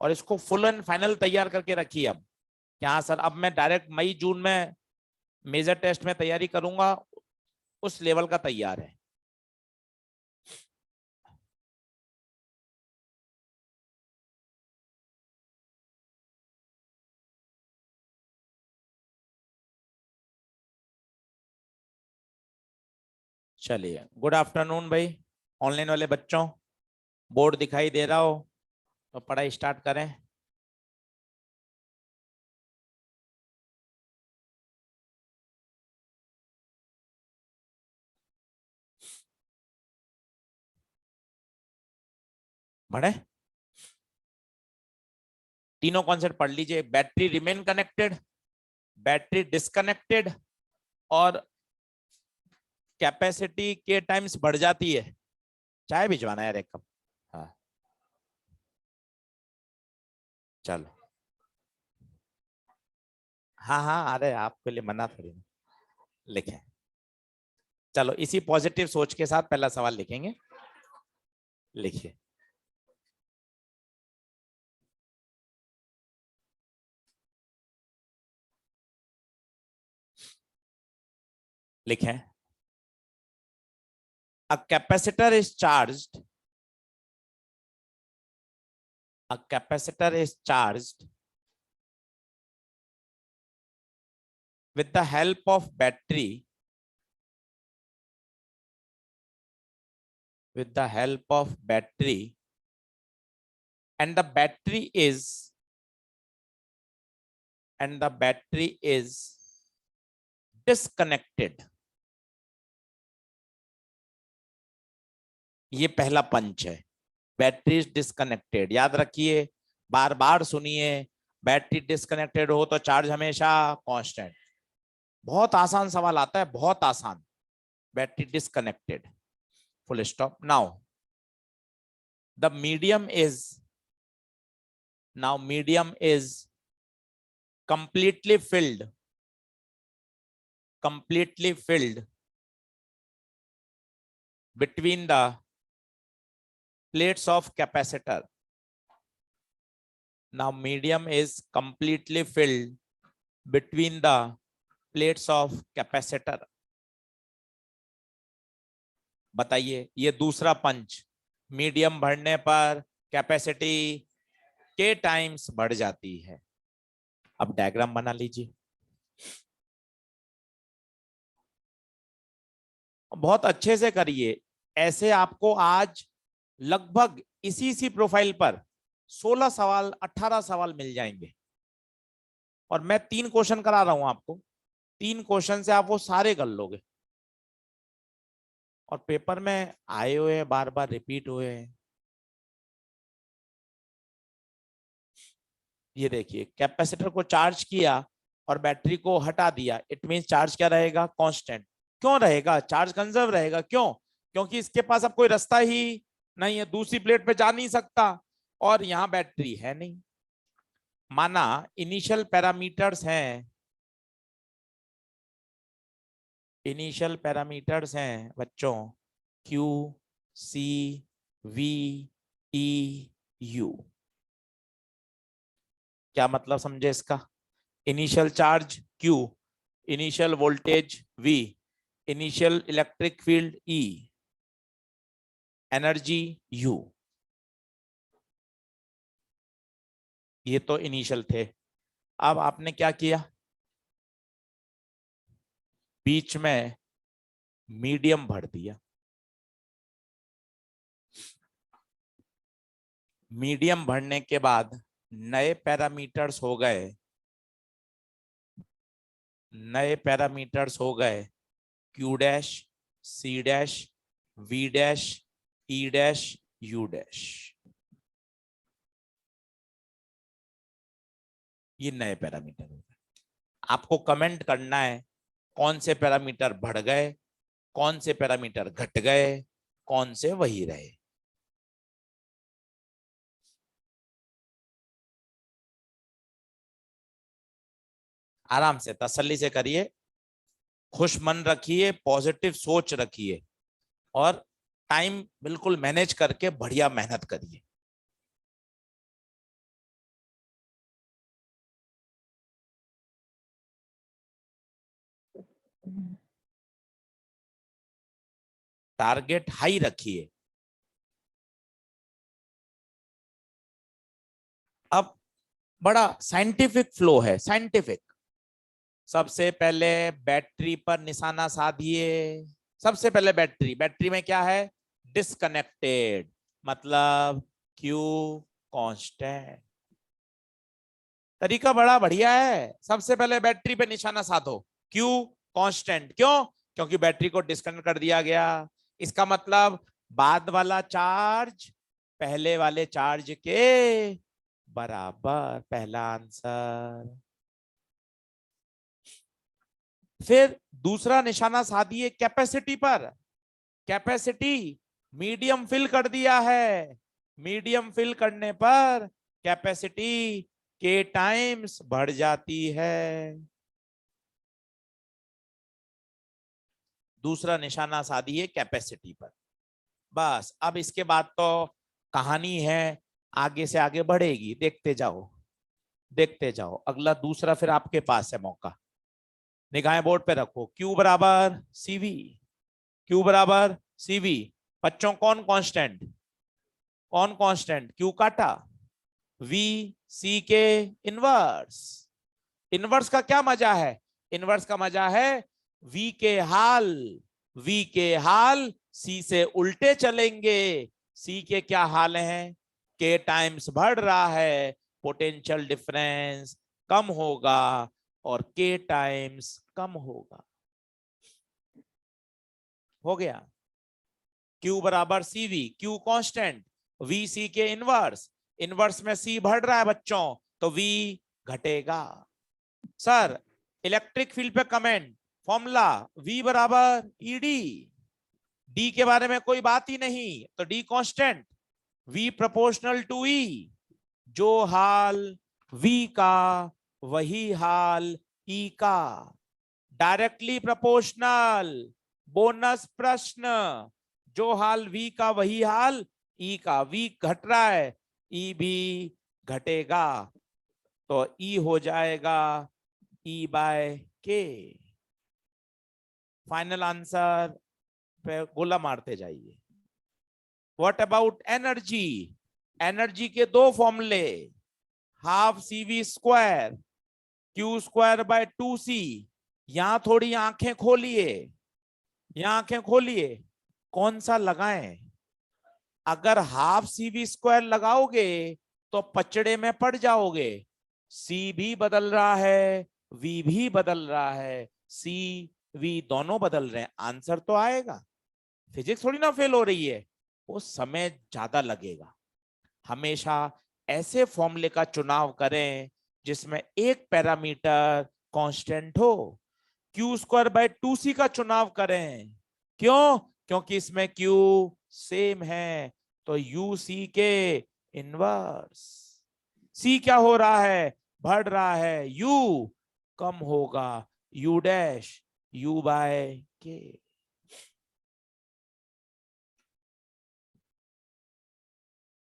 और इसको full and final तैयार करके रखिए। अब क्या सर, अब मैं डायरेक्ट मई जून में मेजर टेस्ट में तैयारी करूंगा, उस लेवल का तैयार है। चलिए, गुड आफ्टरनून भाई। ऑनलाइन वाले बच्चों, बोर्ड दिखाई दे रहा हो तो पढ़ाई स्टार्ट करें। बढ़े, तीनों कॉन्सेप्ट पढ़ लीजिए। Battery remain connected, battery disconnected, और कैपेसिटी के टाइम्स बढ़ जाती है। चाय भिजवाना है यार एक कप। हाँ चलो, हाँ हाँ, अरे आपके लिए मना थोड़ी ना। लिखें, चलो इसी पॉजिटिव सोच के साथ पहला सवाल लिखेंगे। लिखिए, लिखें। A capacitor is charged. A capacitor is charged with the help of battery. With the help of battery, and the battery is disconnected. ये पहला पंच है, बैटरी इज डिस्कनेक्टेड। याद रखिए, बार बार सुनिए, बैटरी डिस्कनेक्टेड हो तो चार्ज हमेशा कांस्टेंट। बहुत आसान सवाल आता है, बहुत आसान। Battery disconnected, full stop. Now the medium is completely filled between the plates of capacitor. Now medium is completely filled between the plates of capacitor. बताइए, ये दूसरा पंच, मीडियम भरने पर कैपेसिटी के टाइम्स बढ़ जाती है। अब डायग्राम बना लीजिए, बहुत अच्छे से करिए। ऐसे आपको आज लगभग इसी प्रोफाइल पर 16 सवाल 18 सवाल मिल जाएंगे। और मैं 3 क्वेश्चन करा रहा हूं आपको, 3 क्वेश्चन से आप वो सारे कर लोगे। और पेपर में आए हुए हैं, बार बार रिपीट हुए हैं। ये देखिए, कैपेसिटर को चार्ज किया और बैटरी को हटा दिया, इट मींस चार्ज क्या रहेगा? कांस्टेंट। क्यों रहेगा? चार्ज कंजर्व रहेगा। क्यों? क्योंकि इसके पास अब कोई रास्ता ही नहीं है, दूसरी प्लेट पे जा नहीं सकता, और यहां बैटरी है नहीं। माना इनिशियल पैरामीटर्स हैं बच्चों, Q, C, V, E, U। क्या मतलब समझे इसका? Initial charge Q, initial voltage V, initial electric field E, energy U। ये तो इनिशियल थे। अब आपने क्या किया? बीच में मीडियम भर दिया। मीडियम भरने के बाद नए पैरामीटर्स हो गए, Q dash, C dash, V dash, E dash, U dash. ये नए पैरामीटर हो गए। आपको कमेंट करना है कौन से पैरामीटर बढ़ गए, कौन से पैरामीटर घट गए, कौन से वही रहे। आराम से तसल्ली से करिए, खुश मन रखिए, पॉजिटिव सोच रखिए, और टाइम बिल्कुल मैनेज करके बढ़िया मेहनत करिए। टारगेट हाई रखिए। अब बड़ा साइंटिफिक फ्लो है, साइंटिफिक। सबसे पहले बैटरी पर निशाना साधिए। सबसे पहले बैटरी, बैटरी में क्या है, डिस्कनेक्टेड, मतलब क्यू कांस्टेंट। तरीका बड़ा बढ़िया है। सबसे पहले बैटरी पे निशाना साधो, क्यू कांस्टेंट। क्यों? क्योंकि बैटरी को डिस्कनेक्ट कर दिया गया। इसका मतलब बाद वाला चार्ज पहले वाले चार्ज के बराबर। पहला आंसर। फिर दूसरा निशाना साधिए कैपेसिटी पर। कैपेसिटी मीडियम फिल कर दिया है। मीडियम फिल करने पर कैपेसिटी के टाइम्स बढ़ जाती है। दूसरा निशाना साधिए कैपेसिटी पर। बस अब इसके बाद तो कहानी है, आगे से आगे बढ़ेगी। देखते जाओ, देखते जाओ। अगला दूसरा फिर आपके पास है मौका। निगाहें बोर्ड पे रखो। क्यू बराबर सीवी, क्यू बराबर सीवी। बच्चों कौन कांस्टेंट, कौन कांस्टेंट? क्यू काटा, वी सी के इनवर्स। इनवर्स का क्या मजा है? इनवर्स का मजा है वी के हाल, वी के हाल सी से उल्टे चलेंगे। सी के क्या हाल हैं? के टाइम्स बढ़ रहा है, पोटेंशियल डिफरेंस कम होगा और के टाइम्स कम होगा। हो गया। Q बराबर CV, Q constant, V C के इनवर्स। इनवर्स में C बढ़ रहा है बच्चों, तो V घटेगा। सर इलेक्ट्रिक फील्ड पे कमेंट, फॉर्मूला V बराबर ED। D के बारे में कोई बात ही नहीं, तो D constant, V proportional to E। जो हाल V का वही हाल E का, डायरेक्टली प्रोपोर्शनल। बोनस प्रश्न, जो हाल V का वही हाल E का। V घट रहा है, E भी घटेगा, तो E हो जाएगा E बाय के। फाइनल आंसर पे गोला मारते जाइए। What about energy? एनर्जी के दो फॉर्मूले, half CV square, Q square by 2C। यहां थोड़ी आंखें खोलिए, यहां आंखें खोलिए। कौन सा लगाएं? अगर हाफ CV स्क्वायर लगाओगे तो पचड़े में पड़ जाओगे। सी भी बदल रहा है, वी भी बदल रहा है, सी वी दोनों बदल रहे हैं, आंसर तो आएगा। फिजिक्स थोड़ी ना फेल हो रही है, वो समय ज्यादा लगेगा। हमेशा ऐसे फॉर्मूले का चुनाव करें जिसमें एक पैरामीटर कांस्टेंट हो। क्यू स्क्वायर बाय 2C का चुनाव करें। क्यों? क्योंकि इसमें क्यू सेम है, तो यू सी के इनवर्स। सी क्या हो रहा है? बढ़ रहा है, यू कम होगा, यू डैश यू बाय के।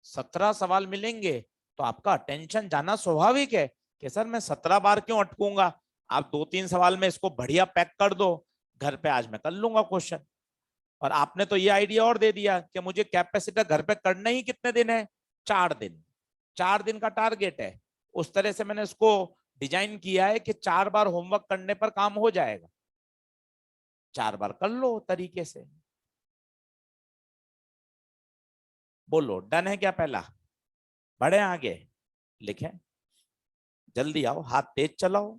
17 सवाल मिलेंगे तो आपका अटेंशन जाना स्वाभाविक है कि सर मैं 17 बार क्यों अटकूंगा। आप 2-3 सवाल में इसको बढ़िया पैक कर दो, घर पे आज मैं कर लूंगा क्वेश्चन। और आपने तो ये आइडिया और दे दिया कि मुझे कैपेसिटर घर पे करना ही कितने दिन है? 4 दिन। 4 दिन का टारगेट है। उस तरह से मैंने इसको डिजाइन किया है कि 4 बार होमवर्क करने पर काम हो जाएगा। 4 बार कर लो तरीके से। बोलो डन है क्या? पहला बढ़े आगे, लिखें, जल्दी आओ, हाथ तेज चलाओ।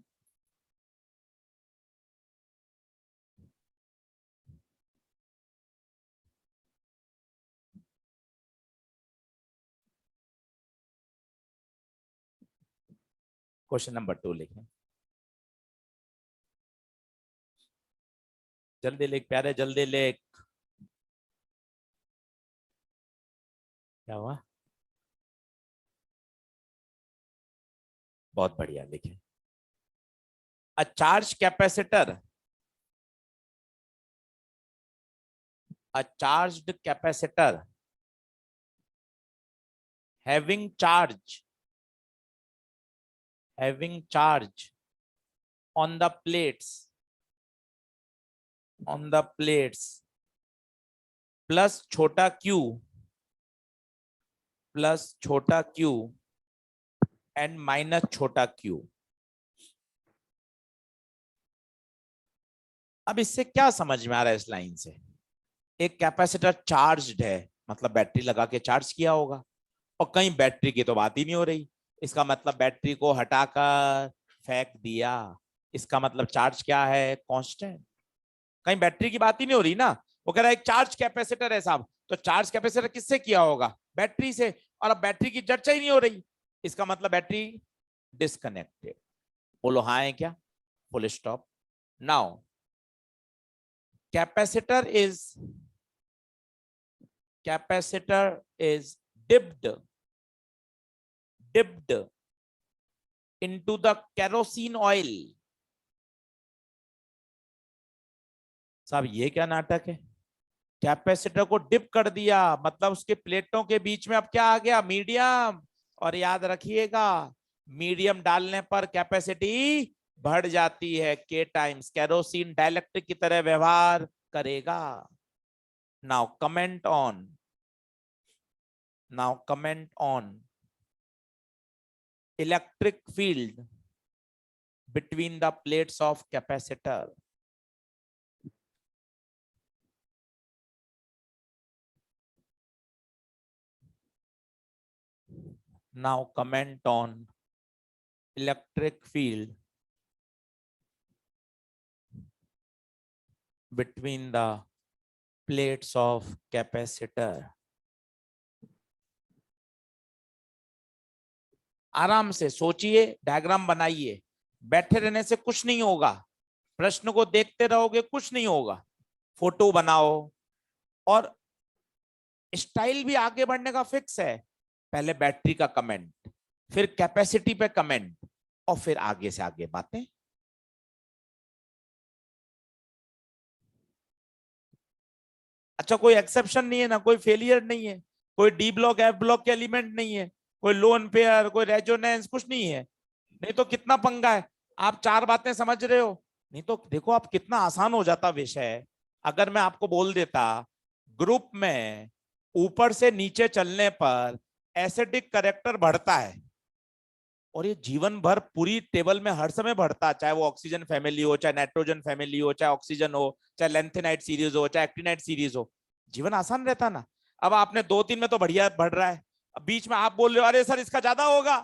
क्वेश्चन नंबर 2 लिखें, जल्दी लिख प्यारे, जल्दी लिख। क्या हुआ? बहुत बढ़िया, लिखें। A charge capacitor, a charged capacitor having charge on the plates on the plates plus छोटा क्यू प्लस छोटा क्यू एंड माइनस छोटा क्यू। अब इससे क्या समझ में आ रहा है इस लाइन से? एक कैपेसिटर चार्ज्ड है, मतलब बैटरी लगा के चार्ज किया होगा, और कहीं बैटरी की तो बात ही नहीं हो रही। इसका मतलब बैटरी को हटाकर फेंक दिया, इसका मतलब चार्ज क्या है? कांस्टेंट। कहीं बैटरी की बात ही नहीं हो रही ना। वो कह रहा है एक चार्ज कैपेसिटर है साहब, तो चार्ज कैपेसिटर किससे किया होगा? बैटरी से। और अब बैटरी की चर्चा ही नहीं हो रही, इसका मतलब बैटरी डिस्कनेक्टेड। बोलो हाँ है क्या? Full stop. Now capacitor is dipped dipped into the kerosene oil। साहब ये क्या नाटक है? कैपेसिटर को डिप कर दिया, मतलब उसके प्लेटों के बीच में अब क्या आ गया? मीडियम। और याद रखिएगा, मीडियम डालने पर कैपेसिटी बढ़ जाती है, के टाइम्स। केरोसिन डाइलेक्ट्रिक की तरह व्यवहार करेगा। Now comment on electric field between the plates of capacitor। Now comment on electric field between the plates of capacitor। आराम से सोचिए, डायग्राम बनाइए। बैठे रहने से कुछ नहीं होगा, प्रश्न को देखते रहोगे कुछ नहीं होगा। फोटो बनाओ, और स्टाइल भी आगे बढ़ने का फिक्स है। पहले बैटरी का कमेंट, फिर कैपेसिटी पे कमेंट, और फिर आगे से आगे बातें। अच्छा, कोई एक्सेप्शन नहीं है ना, कोई फेलियर नहीं है, कोई डी ब्लॉक एफ ब्लॉक के एलिमेंट नहीं है, कोई लोन पेयर, कोई रेजोनेंस, कुछ नहीं है। नहीं तो कितना पंगा है। आप चार बातें समझ रहे हो, नहीं तो देखो आप कितना आसान हो जाता विषय अगर मैं आपको बोल देता ग्रुप में ऊपर से नीचे चलने पर एसिडिक करेक्टर बढ़ता है, और ये जीवन भर पूरी टेबल में हर समय बढ़ता, चाहे वो ऑक्सीजन फैमिली हो, चाहे नाइट्रोजन फैमिली हो, चाहे ऑक्सीजन हो, चाहे लेंथेनाइट सीरीज हो, चाहे एक्टिनाइट सीरीज हो। जीवन आसान रहता ना। अब आपने दो तीन में तो बढ़िया बढ़ रहा है, अब बीच में आप बोल रहे हो अरे सर इसका ज्यादा होगा,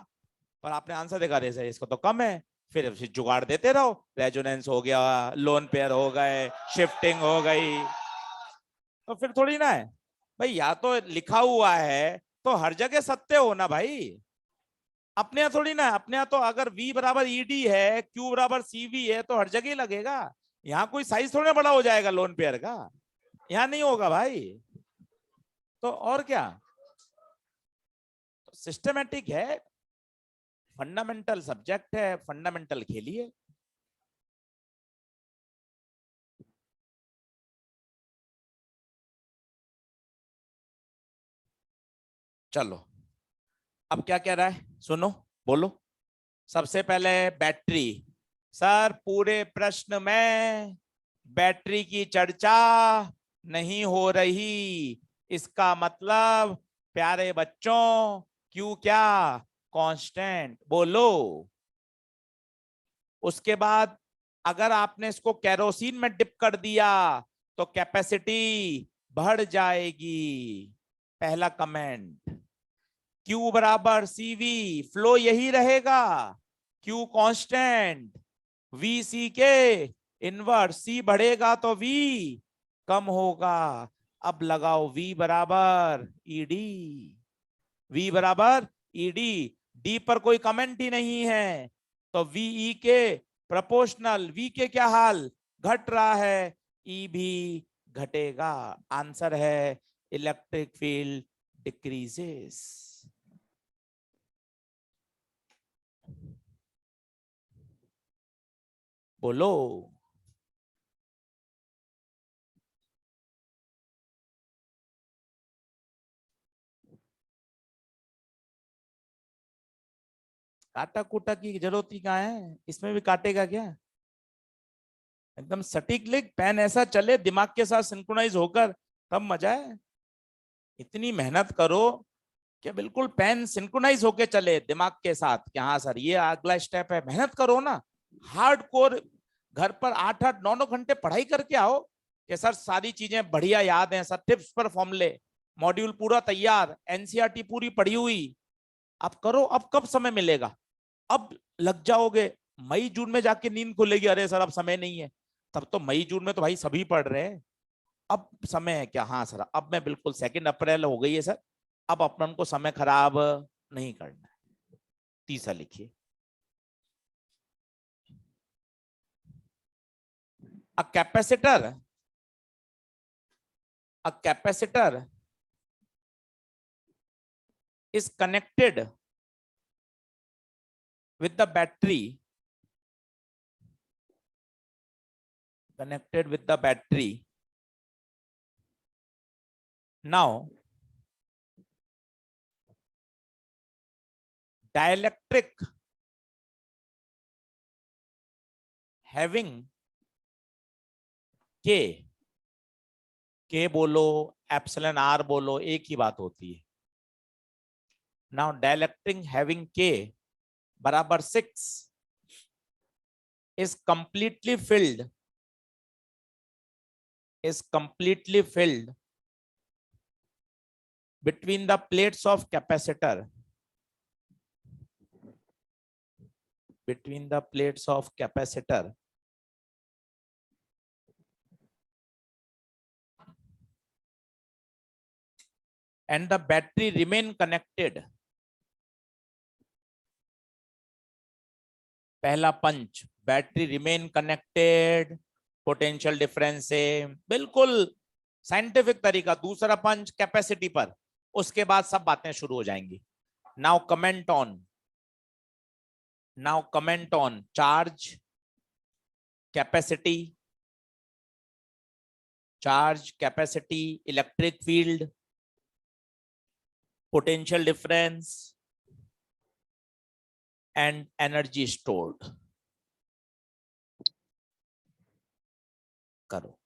पर आपने आंसर देखा अरे सर इसका तो कम है। फिर जुगाड़ देते रहो, रेजोनेंस हो गया, लोन पेयर हो गए, शिफ्टिंग हो गई। तो फिर थोड़ी ना है भाई, या तो लिखा हुआ है तो हर जगह सत्य हो ना भाई। अपने यहाँ थोड़ी ना, अपने यहाँ तो अगर V बराबर ED है, Q बराबर CV है, तो हर जगह ही लगेगा। यहाँ कोई साइज थोड़ा बड़ा हो जाएगा लोन पेयर का, यहाँ नहीं होगा भाई। तो और क्या, तो सिस्टमेटिक है, फंडामेंटल सब्जेक्ट है, फंडामेंटल खेलिए। चलो, अब क्या कह रहा है सुनो, बोलो। सबसे पहले बैटरी। सर पूरे प्रश्न में बैटरी की चर्चा नहीं हो रही, इसका मतलब प्यारे बच्चों क्यों क्या? कांस्टेंट। बोलो। उसके बाद अगर आपने इसको केरोसिन में डिप कर दिया तो कैपेसिटी बढ़ जाएगी। पहला कमेंट। Q बराबर CV, फ्लो यही रहेगा। Q कांस्टेंट, V C के इनवर्स, C बढ़ेगा तो V कम होगा। अब लगाओ V बराबर ED, V बराबर ED। D पर कोई कमेंट ही नहीं है, तो VE के प्रोपोर्शनल। V के क्या हाल? घट रहा है, E भी घटेगा। आंसर है इलेक्ट्रिक फील्ड डिक्रीजेस। बोलो। काटा कूटा की जरूरत ही कहाँ है, इसमें भी काटेगा क्या? एकदम सटीक लिख, पेन ऐसा चले दिमाग के साथ सिंक्रोनाइज होकर, तब मजा है। इतनी मेहनत करो कि बिल्कुल पेन सिंक्रोनाइज होके चले दिमाग के साथ कि हाँ सर ये अगला स्टेप है। मेहनत करो ना, हार्ड कोर। घर पर 8-8 9 9 घंटे पढ़ाई करके आओ कि सर सारी चीजें बढ़िया याद हैं, सर टिप्स पर फॉर्मूले, मॉड्यूल पूरा तैयार, एनसीईआरटी पूरी पढ़ी हुई। अब करो, अब कब समय मिलेगा? अब लग जाओगे, मई जून में जाके नींद खुलेगी, अरे सर अब समय नहीं है। तब तो मई जून में तो भाई सभी पढ़ रहे हैं। अब समय है क्या? हाँ सर अब मैं बिल्कुल 2 अप्रैल हो गई है सर, अब अपन को समय खराब नहीं करना है। तीसरा लिखिए, a capacitor, a capacitor is connected with the battery, connected with the battery. Now dielectric having K, K बोलो एप्सिलॉन R बोलो, एक ही बात होती है। Now dielectric having K बराबर 6 is completely filled, is completely filled between the plates of capacitor, between the plates of capacitor and the battery remain connected. पहला punch, battery remain connected, potential difference से, बिल्कुल scientific तरीका। दूसरा पंच capacity पर, उसके बाद सब बातें शुरू हो जाएंगी। Now comment on, now comment on charge, capacity, charge capacity, electric field, potential difference and energy stored. करो।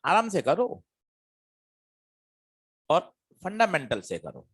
आराम से करो और फंडामेंटल से करो।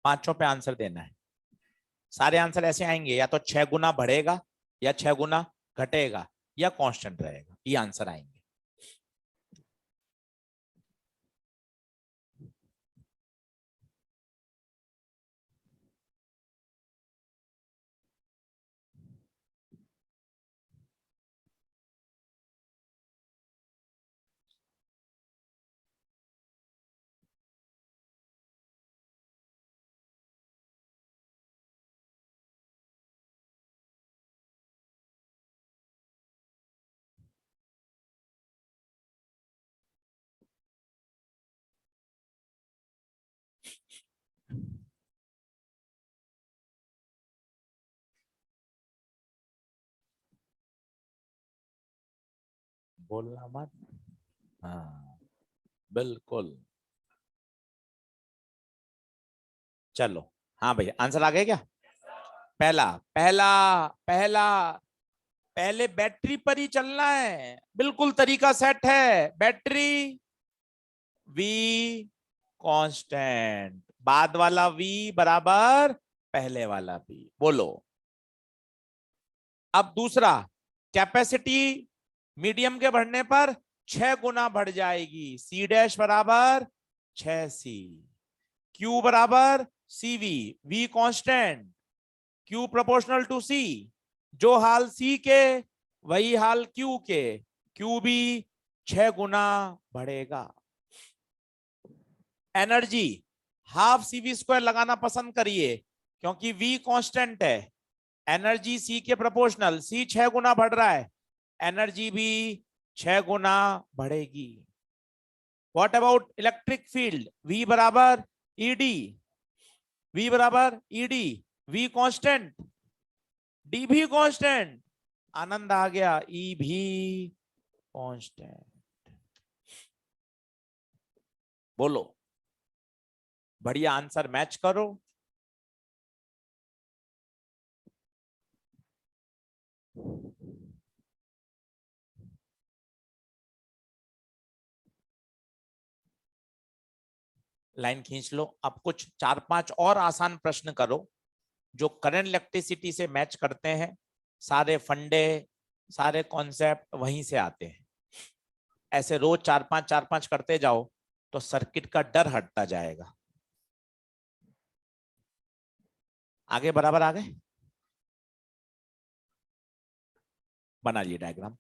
5 पे आंसर देना है। सारे आंसर ऐसे आएंगे, या तो 6 गुना बढ़ेगा, या 6 गुना घटेगा, या कांस्टेंट रहेगा, ये आंसर आएंगे। बोलना मत। हाँ बिल्कुल। चलो, हाँ भैया आंसर आ गया क्या? पहला पहला पहला, पहले बैटरी पर ही चलना है, बिल्कुल तरीका सेट है। बैटरी V कांस्टेंट, बाद वाला V बराबर पहले वाला V। बोलो। अब दूसरा, कैपेसिटी मीडियम के बढ़ने पर 6 गुना बढ़ जाएगी। सी डैश बराबर 6C, क्यू बराबर CV, V constant, Q proportional to C, जो हाल सी के वही हाल क्यू के, क्यू भी 6 गुना बढ़ेगा। एनर्जी हाफ CV स्क्वायर लगाना पसंद करिए क्योंकि V कांस्टेंट है, एनर्जी सी के प्रोपोर्शनल, सी 6 गुना बढ़ रहा है, एनर्जी भी 6 गुना बढ़ेगी। What about electric field, V बराबर ED, V बराबर ED, V कांस्टेंट, D भी कांस्टेंट, आनंद आ गया, E भी कांस्टेंट। बोलो, बढ़िया आंसर मैच करो। लाइन खींच लो। अब कुछ 4-5 और आसान प्रश्न करो जो करंट इलेक्ट्रिसिटी से मैच करते हैं। सारे फंडे, सारे कॉन्सेप्ट वहीं से आते हैं। ऐसे रोज 4-5 करते जाओ तो सर्किट का डर हटता जाएगा। आगे बराबर आ गए, बना लिए डायग्राम।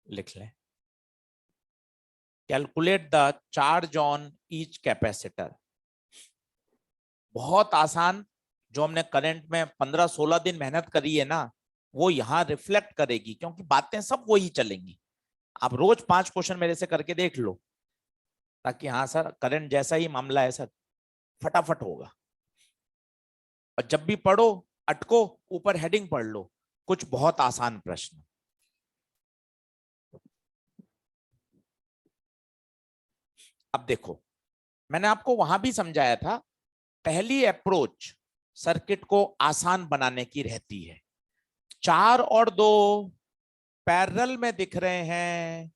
लिख लें। Calculate the charge on each capacitor. बहुत आसान, जो हमने करंट में 15-16 दिन मेहनत करी है ना, वो यहाँ रिफ्लेक्ट करेगी क्योंकि बातें सब वही चलेंगी। आप रोज 5 क्वेश्चन मेरे से करके देख लो, ताकि हाँ सर करंट जैसा ही मामला है सर, फटाफट होगा। और जब भी पढ़ो अटको, ऊपर हेडिंग पढ़ लो, कुछ बहुत आसान प्रश्न। अब देखो, मैंने आपको वहां भी समझाया था, पहली अप्रोच सर्किट को आसान बनाने की रहती है। 4 और 2 पैरेलल में दिख रहे हैं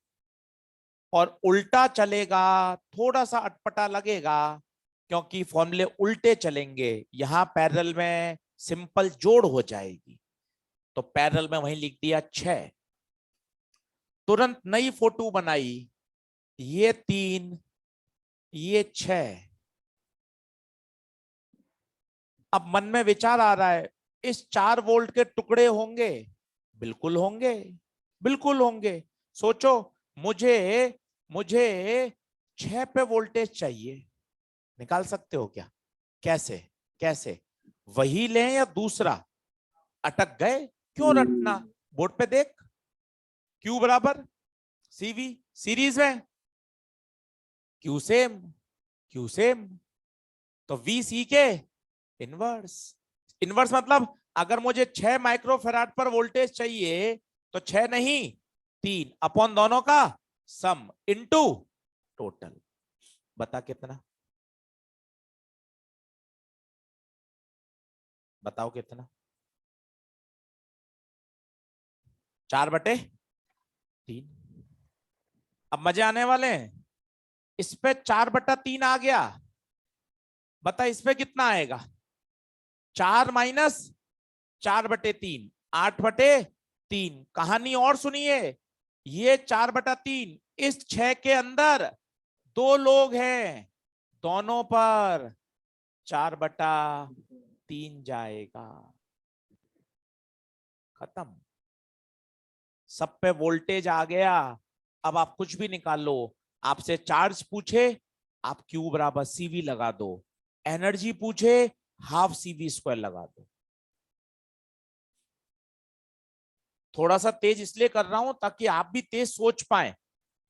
और उल्टा चलेगा, थोड़ा सा अटपटा लगेगा क्योंकि फॉर्मूले उल्टे चलेंगे। यहां पैरेलल में सिंपल जोड़ हो जाएगी, तो पैरेलल में वहीं लिख दिया 6। तुरंत नई फोटो बनाई, ये 3, ये 6। अब मन में विचार आ रहा है, इस 4 वोल्ट के टुकड़े होंगे? बिल्कुल होंगे, बिल्कुल होंगे। सोचो, मुझे मुझे 6 पे वोल्टेज चाहिए, निकाल सकते हो क्या? कैसे कैसे? वही लें या दूसरा? अटक गए? क्यों रटना, बोर्ड पे देख, क्यू बराबर CV, सीरीज में क्यू सेम, क्यू सेम, तो VC के इनवर्स। इनवर्स मतलब अगर मुझे 6 माइक्रोफेराड पर वोल्टेज चाहिए तो 6 नहीं 3 अपॉन दोनों का सम इनटू टोटल। बता कितना? बताओ कितना? 4/3। अब मजे आने वाले हैं। इस पे 4/3 आ गया, बता इस पे कितना आएगा? 4 माइनस 4/3, 8/3। कहानी और सुनिए, ये 4/3, इस 6 के अंदर 2 लोग हैं, दोनों पर 4/3 जाएगा। खत्म, सब पे वोल्टेज आ गया। अब आप कुछ भी निकाल लो, आपसे चार्ज पूछे आप Q बराबर CV लगा दो, एनर्जी पूछे हाफ CV स्क्वायर लगा दो। थोड़ा सा तेज इसलिए कर रहा हूं ताकि आप भी तेज सोच पाए।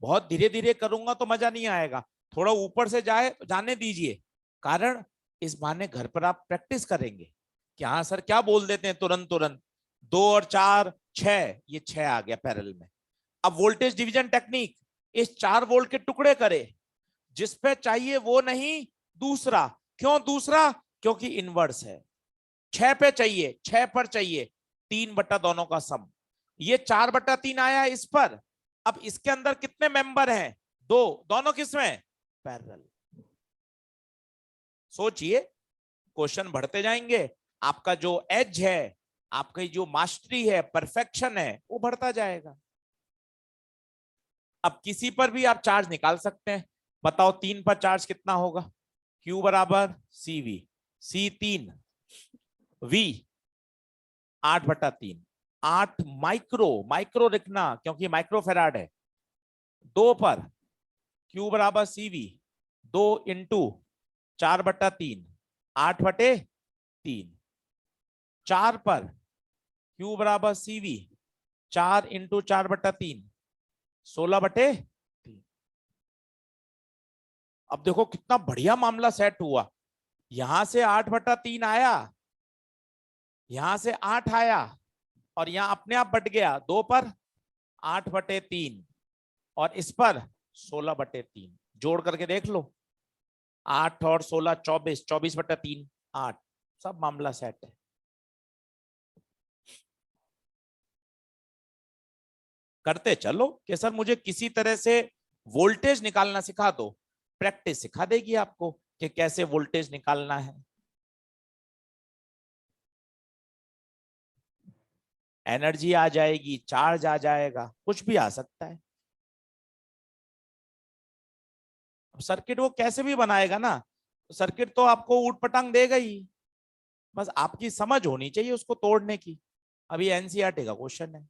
बहुत धीरे धीरे करूंगा तो मजा नहीं आएगा, थोड़ा ऊपर से जाए जाने दीजिए। कारण इस बहाने घर पर आप प्रैक्टिस करेंगे कि हाँ सर क्या बोल देते हैं तुरंत तुरंत, 2 और 4 6, ये 6 आ गया पैरेलल में। अब वोल्टेज डिवीजन टेक्निक, इस 4 वोल्ट के टुकड़े करे, जिस पे चाहिए वो नहीं दूसरा। क्यों दूसरा? क्योंकि इनवर्स है। 6 पे चाहिए, 6 पर चाहिए 3 बटा दोनों का सम। ये 4/3 आया इस पर। अब इसके अंदर कितने मेंबर हैं? 2, दोनों किसमें? पैरेलल। सोचिए, क्वेश्चन बढ़ते जाएंगे, आपका जो एज है, आपकी जो मास्टरी है, परफेक्शन है, वो बढ़ता जाएगा। अब किसी पर भी आप चार्ज निकाल सकते हैं। बताओ 3 पर चार्ज कितना होगा? Q बराबर CV, C 3, V 8/3, 8 micro, micro लिखना क्योंकि माइक्रो फेराड है। 2 पर Q बराबर CV, 2 इंटू 4/3, 8/3। 4 पर Q बराबर CV, 4 इंटू 4/3, 16/3। अब देखो कितना बढ़िया मामला सेट हुआ। यहां से 8/3 आया, यहां से 8 आया, और यहां अपने आप बट गया। 2 पर 8/3 और इस पर 16/3। जोड़ करके देख लो, 8 और 16 24, 24/3 8। सब मामला सेट है। करते चलो कि सर मुझे किसी तरह से वोल्टेज निकालना सिखा दो। प्रैक्टिस सिखा देगी आपको कि कैसे वोल्टेज निकालना है। एनर्जी आ जाएगी, चार्ज आ जाएगा, कुछ भी आ सकता है। सर्किट वो कैसे भी बनाएगा ना, सर्किट तो आपको ऊट पटांग देगा ही। बस आपकी समझ होनी चाहिए उसको तोड़ने की। अभी एनसीईआरटी का क्वेश्चन है।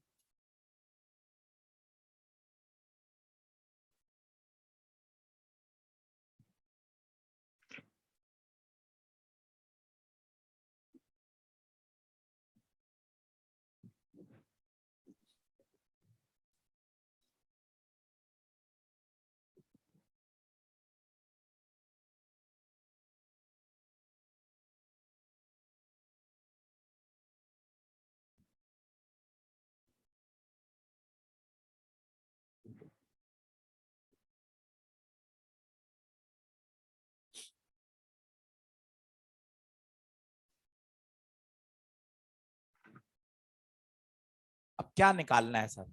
अब क्या निकालना है सर?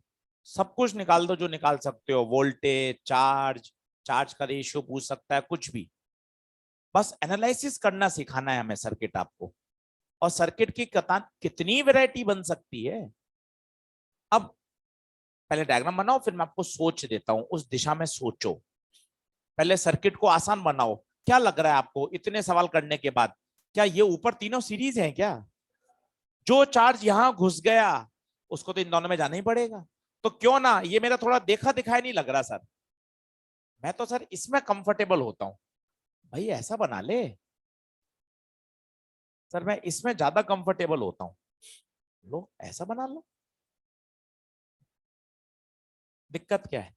सब कुछ निकाल दो जो निकाल सकते हो। वोल्टेज, चार्ज, चार्ज का रेशियो पूछ सकता है, कुछ भी। बस एनालिसिस करना सिखाना है हमें सर्किट आपको। और सर्किट की कितनी वैरायटी बन सकती है। अब पहले डायग्राम बनाओ, फिर मैं आपको सोच देता हूं, उस दिशा में सोचो। पहले सर्किट को आसान बनाओ। क्या लग रहा है आपको इतने सवाल करने के बाद? क्या ये ऊपर तीनों सीरीज हैं क्या? जो चार्ज यहां घुस गया उसको तो इन दोनों में जाना ही पड़ेगा। तो क्यों ना, ये मेरा थोड़ा देखा दिखाया नहीं लग रहा सर? मैं तो सर इसमें कंफर्टेबल होता हूं। भाई ऐसा बना ले सर, मैं इसमें ज्यादा कंफर्टेबल होता हूं। लो ऐसा बना लो। दिक्कत क्या है?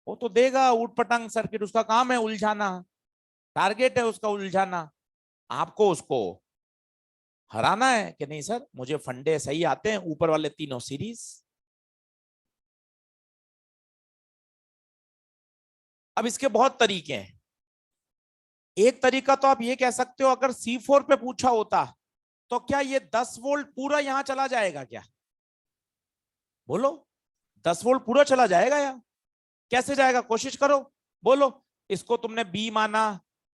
वो तो देगा ऊट पटांग सर्किट, उसका काम है उलझाना। टारगेट है उसका उलझाना। आपको उसको हराना है कि नहीं सर मुझे फंडे सही आते हैं, ऊपर वाले तीनों सीरीज। अब इसके बहुत तरीके हैं। एक तरीका तो आप ये कह सकते हो, अगर C4 पे पूछा होता तो क्या ये 10 वोल्ट पूरा यहां चला जाएगा क्या? बोलो, 10 वोल्ट पूरा चला जाएगा या कैसे जाएगा? कोशिश करो, बोलो। इसको तुमने बी माना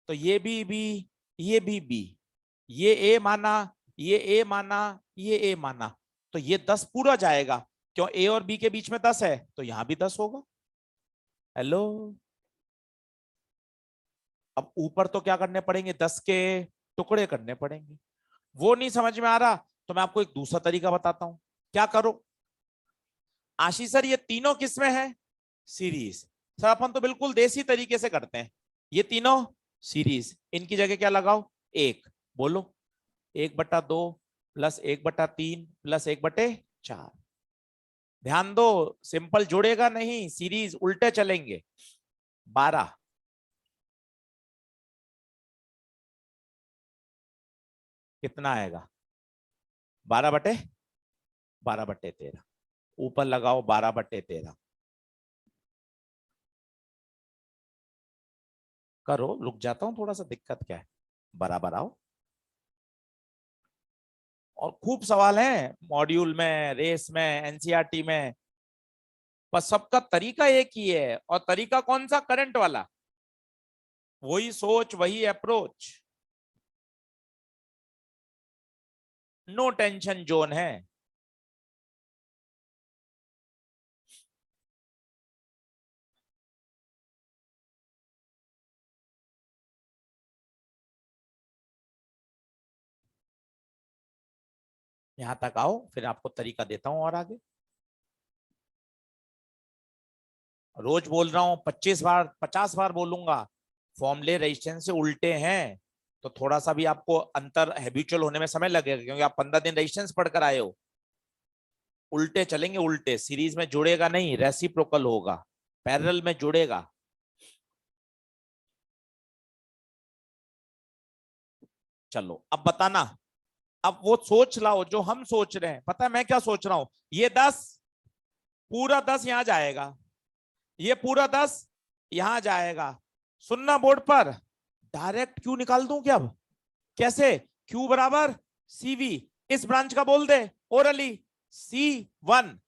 तो ये भी बी, ये भी बी, ये ए माना, ये ए माना, ये ए माना, तो ये 10 पूरा जाएगा। क्यों? ए और बी के बीच में 10 है तो यहां भी 10 होगा। हेलो। अब ऊपर तो क्या करने पड़ेंगे? 10 के टुकड़े करने पड़ेंगे। वो नहीं समझ में आ रहा तो मैं आपको एक दूसरा तरीका बताता हूं। क्या करो? आशीष सर ये तीनों किसमें है? सीरीज। सर अपन तो बिल्कुल देसी तरीके से करते हैं। ये तीनों सीरीज, इनकी जगह क्या लगाओ? एक। बोलो, 1/2 प्लस 1/3 प्लस 1/4। ध्यान दो, सिंपल जुड़ेगा नहीं, सीरीज उल्टे चलेंगे। 12 कितना आएगा? 12/13। ऊपर लगाओ 12/13। करो, रुक जाता हूं थोड़ा सा, दिक्कत क्या है? बराबर आओ। और खूब सवाल हैं मॉड्यूल में, रेस में, एनसीईआरटी में, पर सबका तरीका एक ही है। और तरीका कौन सा? करंट वाला। वही सोच, वही अप्रोच। नो टेंशन जोन है। यहां तक आओ, फिर आपको तरीका देता हूं और आगे। रोज बोल रहा हूं, 25 बार 50 बार बोलूंगा। फॉर्मूले रेजिस्टेंस से उल्टे हैं, तो थोड़ा सा भी आपको अंतर हैबिचुअल होने में समय लगेगा, क्योंकि आप 15 दिन रेजिस्टेंस पढ़कर आए हो। उल्टे चलेंगे, उल्टे। सीरीज में जुड़ेगा नहीं, रेसिप्रोकल होगा, पैरेलल में जुड़ेगा। चलो अब बताना। अब वो सोच लाओ जो हम सोच रहे हैं। पता है मैं क्या सोच रहा हूं? ये 10, पूरा 10 यहां जाएगा, ये पूरा 10 यहां जाएगा। सुनना बोर्ड पर, डायरेक्ट क्यू निकाल दूं क्या अब? कैसे? क्यू बराबर सीवी, इस ब्रांच का बोल दे ओरली, C1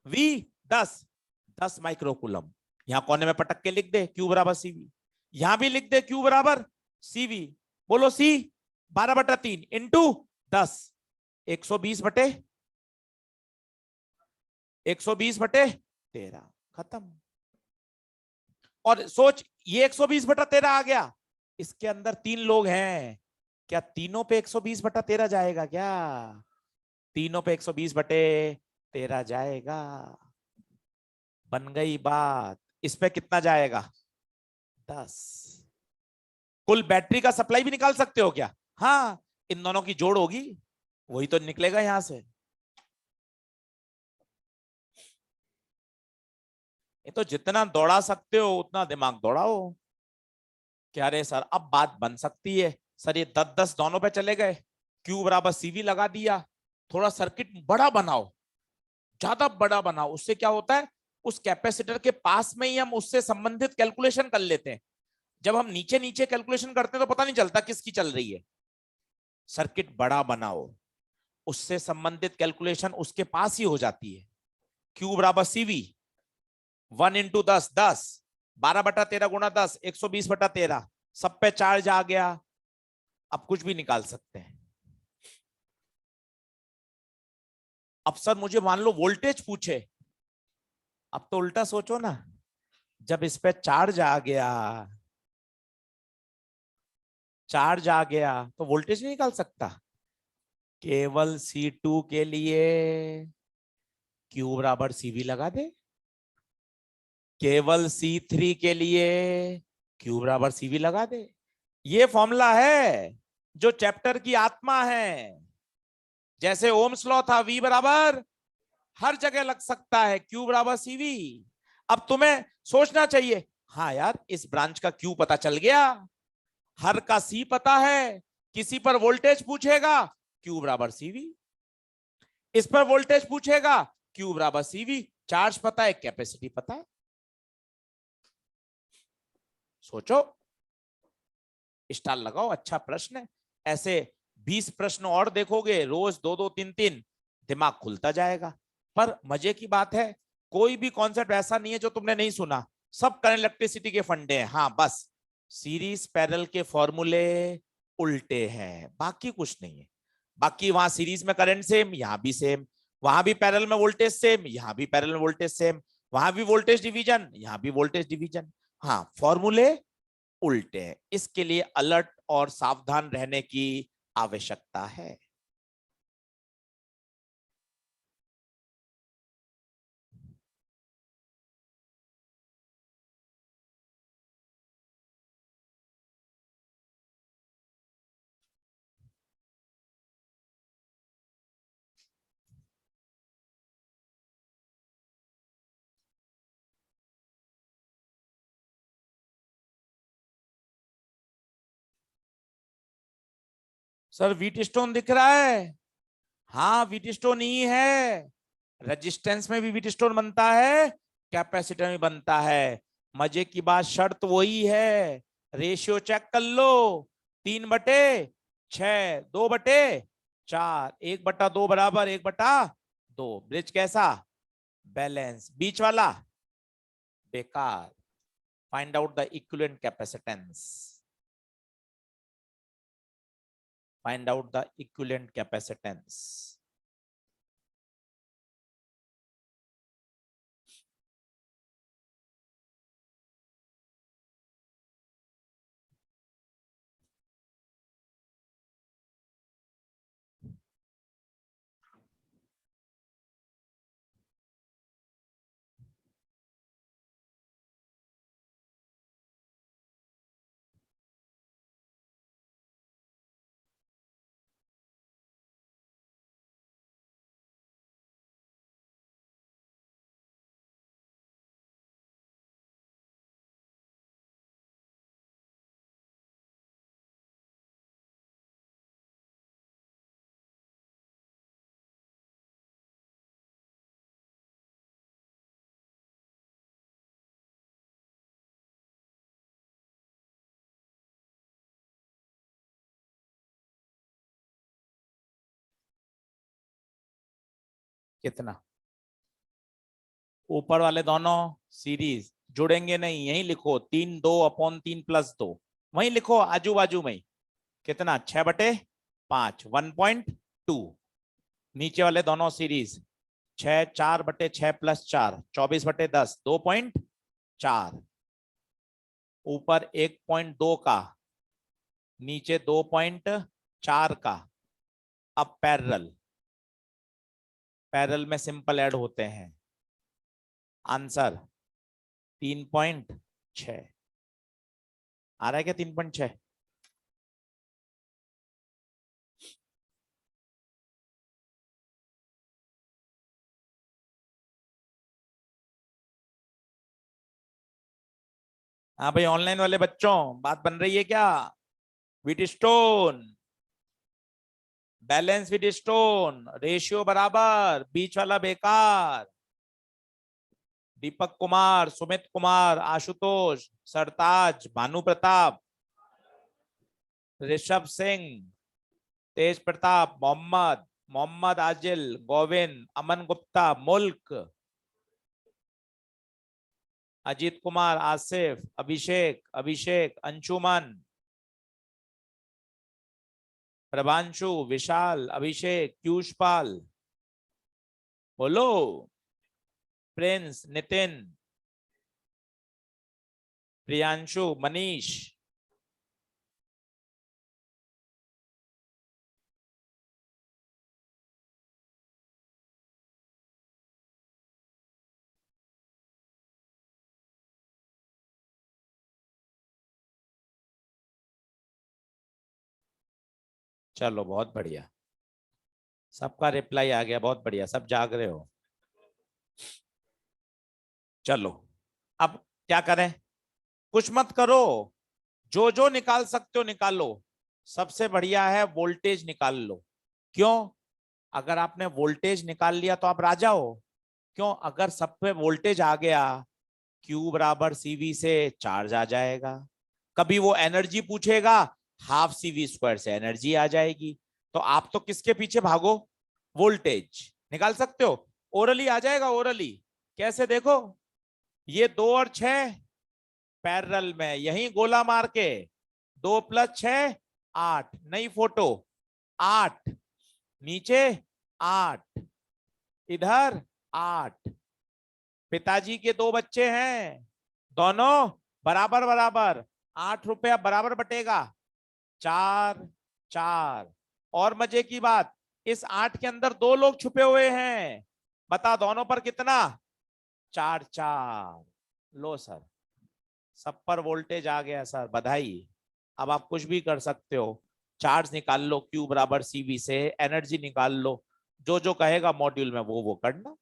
V 10, 10 माइक्रोकुलम। यहां कोने में पटक के लिख दे क्यू बराबर सीवी। यहां भी लिख दे क्यू बराबर सीवी। बोलो सी 12/3 इंटू 10, 120 बटे 120/13। खत्म। और सोच, ये 120/13 आ गया, इसके अंदर 3 लोग हैं, क्या तीनों पे 120/13 जाएगा क्या? तीनों पे 120/13 जाएगा। बन गई बात। इस पे कितना जाएगा? 10। कुल बैटरी का सप्लाई भी निकाल सकते हो क्या? हाँ, इन दोनों की जोड़ होगी, वही तो निकलेगा यहां से। ये तो जितना दौड़ा सकते हो उतना दिमाग दौड़ाओ। क्या रे सर, अब बात बन सकती है। सर ये 10-10 दोनों पे चले गए, क्यू बराबर सीवी लगा दिया। थोड़ा सर्किट बड़ा बनाओ, ज्यादा बड़ा बनाओ, उससे क्या होता है, उस कैपेसिटर के पास में ही हम उससे संबंधित कैलकुलेशन कर लेते हैं। जब हम नीचे नीचे कैलकुलेशन करते हैं तो पता नहीं चलता किसकी चल रही है। सर्किट बड़ा बनाओ, उससे संबंधित कैलकुलेशन उसके पास ही हो जाती है। क्यू बराबर सीवी, 1 × 10 10, 12/13 × 10 120/13, सब पे चार्ज आ गया। अब कुछ भी निकाल सकते हैं। अब सर मुझे मान लो वोल्टेज पूछे, अब तो उल्टा सोचो ना। जब इस पे चार्ज आ गया, चार्ज आ गया तो वोल्टेज नहीं निकाल सकता। केवल C2 के लिए क्यू बराबर सीवी लगा दे, केवल C3 के लिए क्यू बराबर सीवी लगा दे। ये फॉर्मूला है जो चैप्टर की आत्मा है। जैसे ओम्स लॉ था, V बराबर हर जगह लग सकता है, क्यू बराबर सीवी। अब तुम्हें सोचना चाहिए, हाँ यार इस ब्रांच का क्यू पता चल गया, हर का सी पता है, किसी पर वोल्टेज पूछेगा क्यू बराबर सीवी, इस पर वोल्टेज पूछेगा क्यू बराबर सीवी, चार्ज पता है, कैपेसिटी पता है। सोचो, स्टार लगाओ, अच्छा प्रश्न है। ऐसे 20 प्रश्न और देखोगे रोज, 2-2 3-3, दिमाग खुलता जाएगा। पर मजे की बात है, कोई भी कॉन्सेप्ट ऐसा नहीं है जो तुमने नहीं सुना। सब करंट इलेक्ट्रिसिटी के फंडे हैं। हाँ बस सीरीज पैरेलल के फॉर्मूले उल्टे हैं, बाकी कुछ नहीं है। बाकी वहां सीरीज में करंट सेम, यहां भी सेम। वहां भी पैरेलल में वोल्टेज सेम, यहां भी पैरेलल में वोल्टेज सेम। वहां भी वोल्टेज डिवीजन, यहां भी वोल्टेज डिवीजन। हाँ फॉर्मूले उल्टे हैं, इसके लिए अलर्ट और सावधान रहने की आवश्यकता है। सर व्हीटस्टोन दिख रहा है? हाँ व्हीटस्टोन ही है। रेजिस्टेंस में भी व्हीटस्टोन बनता है, कैपेसिटर में बनता है। मजे की बात, शर्त वही है। रेशियो चेक कर लो, 3/6, 2/4, 1/2 बराबर 1/2। ब्रिज कैसा? बैलेंस। बीच वाला बेकार। Find out the equivalent capacitance. Find out the equivalent capacitance. कितना? ऊपर वाले दोनों सीरीज जुड़ेंगे नहीं, यही लिखो 3/2/3 + 2। वही लिखो आजू बाजू में। कितना? 6/5, 1.2। नीचे वाले दोनों सीरीज 4/6 + 4, 24/10, 2.4। ऊपर 1.2 का, नीचे 2.4 का। अब पैरेलल, पैरेलल में सिंपल ऐड होते हैं। आंसर 3.6 आ रहा है क्या? 3.6। हाँ भाई, ऑनलाइन वाले बच्चों बात बन रही है क्या? व्हीटस्टोन, बैलेंस व्हीटस्टोन, रेशियो बराबर, बीच वाला बेकार। दीपक कुमार, सुमित कुमार, आशुतोष, सरताज, भानु प्रताप, ऋषभ सिंह, तेज प्रताप, मोहम्मद, मोहम्मद आजिल, गोविंद, अमन गुप्ता, मुल्क, अजीत कुमार, आसिफ, अभिषेक, अभिषेक, अंशुमन, प्रभांशु, विशाल, अभिषेक, पीयूषपाल, बोलो, प्रिंस, नितिन, प्रियांशु, मनीष। चलो बहुत बढ़िया, सबका रिप्लाई आ गया, बहुत बढ़िया, सब जाग रहे हो। चलो अब क्या करें? कुछ मत करो, जो जो निकाल सकते हो निकालो। सबसे बढ़िया है वोल्टेज निकाल लो। क्यों? अगर आपने वोल्टेज निकाल लिया तो आप राजा हो। क्यों? अगर सब पे वोल्टेज आ गया, Q बराबर CV से चार्ज आ जाएगा। कभी वो एनर्जी पूछेगा, ½ CV² से एनर्जी आ जाएगी। तो आप तो किसके पीछे भागो? वोल्टेज निकाल सकते हो, ओरली आ जाएगा। ओरली कैसे? देखो, ये 2 और 6 पैरेलल में, यही गोला मार के 2 + 6 8। नई फोटो 8, नीचे 8, इधर 8। पिताजी के 2 बच्चे हैं, दोनों बराबर बराबर। 8 रुपया बराबर बटेगा 4 4। और मजे की बात, इस 8 के अंदर 2 लोग छुपे हुए हैं। बता दोनों पर कितना? 4 4। लो सर, सब पर वोल्टेज आ गया सर, बधाई। अब आप कुछ भी कर सकते हो। चार्ज निकाल लो, Q बराबर CV से एनर्जी निकाल लो। जो जो कहेगा मॉड्यूल में वो करना।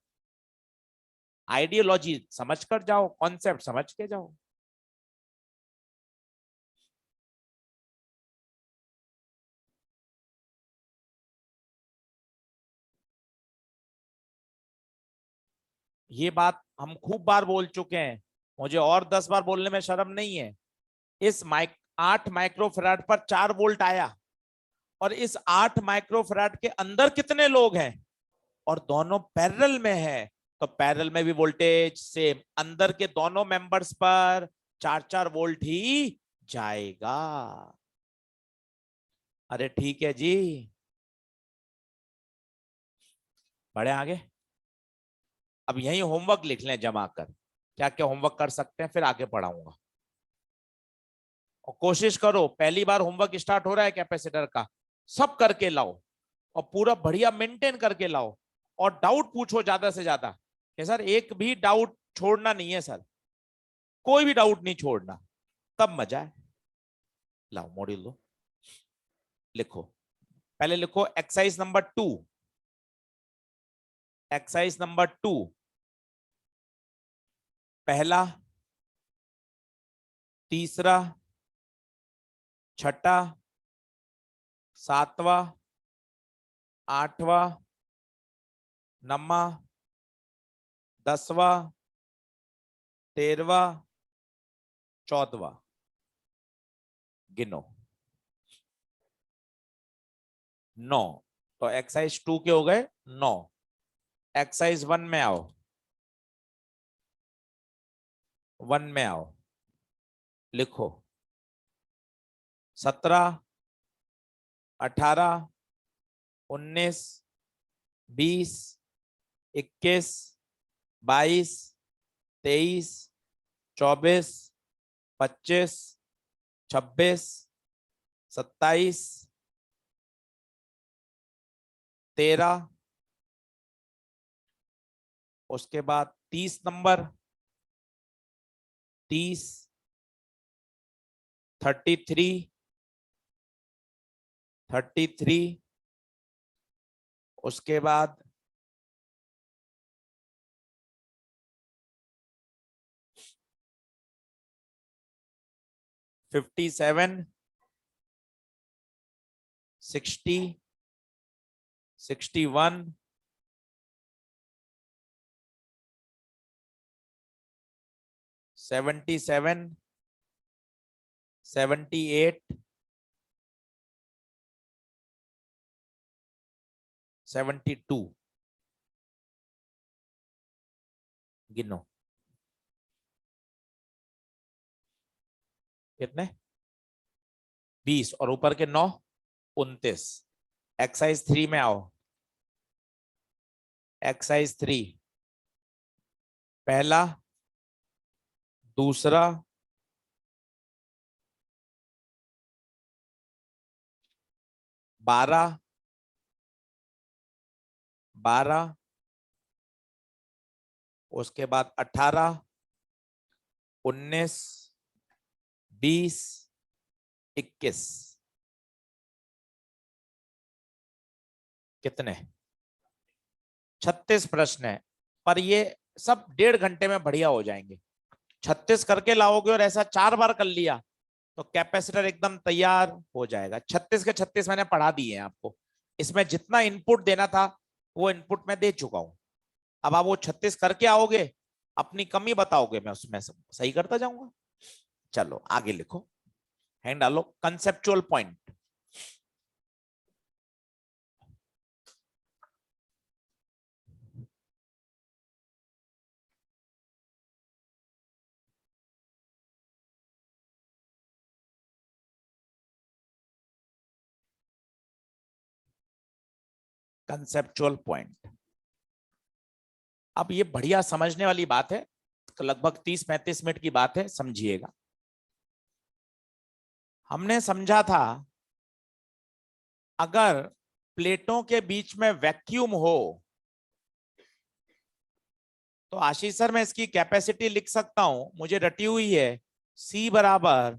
आइडियोलॉजी समझ कर जाओ, कॉन्सेप्ट समझ के जाओ। ये बात हम खूब बार बोल चुके हैं, मुझे और 10 बार बोलने में शर्म नहीं है। इस 8 माइक्रोफैराड पर 4 वोल्ट आया, और इस 8 माइक्रोफैराड के अंदर कितने लोग हैं, और दोनों पैरेलल में है, तो पैरेलल में भी वोल्टेज सेम, अंदर के दोनों मेंबर्स पर 4-4 वोल्ट ही जाएगा। अरे ठीक है जी, बढ़े आगे। अब यही होमवर्क लिख लें जमा कर, क्या क्या होमवर्क कर सकते हैं, फिर आगे पढ़ाऊंगा। और कोशिश करो, पहली बार होमवर्क स्टार्ट हो रहा है कैपेसिटर का, सब करके लाओ और पूरा बढ़िया मेंटेन करके लाओ, और डाउट पूछो ज्यादा से ज्यादा कि सर एक भी डाउट छोड़ना नहीं है सर, कोई भी डाउट नहीं छोड़ना, तब मजा है। लाओ मॉड्यूल लो, लिखो, पहले लिखो एक्सरसाइज नंबर 2। एक्सरसाइज नंबर 2, पहला, तीसरा, छठा, सातवां, आठवां, नौवां, 10वां, 13वां, 14वां, गिनो। 9। तो एक्सरसाइज 2 के हो गए 9। एक्सरसाइज 1 में आओ, 1 में आओ, लिखो 17, 18, 19, 20, 21, 22, 23, 24, 25, 26, 27, 13, उसके बाद 30 नंबर, 30, 33, 33, उसके बाद 57, 60, 61, 77, 78, 72, गिनो कितने, 20, और ऊपर के 9, 29। एक्सरसाइज 3 में आओ, एक्सरसाइज 3, पहला, दूसरा, 12, 12, उसके बाद 18, 19, 20, 21, कितने, 36 प्रश्न है, पर ये सब 1.5 घंटे में बढ़िया हो जाएंगे। 36 करके लाओगे और ऐसा 4 बार कर लिया तो कैपेसिटर एकदम तैयार हो जाएगा। 36 के 36 मैंने पढ़ा दिए हैं आपको, इसमें जितना इनपुट देना था वो इनपुट मैं दे चुका हूं। अब आप वो 36 करके आओगे, अपनी कमी बताओगे, मैं उसमें सही करता जाऊंगा। चलो आगे लिखो, हैंड डालो, कंसेप्चुअल पॉइंट। कंसेप्चुअल पॉइंट, अब ये बढ़िया समझने वाली बात है, लगभग 30-35 मिनट की बात है, समझिएगा। हमने समझा था अगर प्लेटों के बीच में वैक्यूम हो तो आशीष सर मैं इसकी कैपेसिटी लिख सकता हूं, मुझे रटी हुई है, C बराबर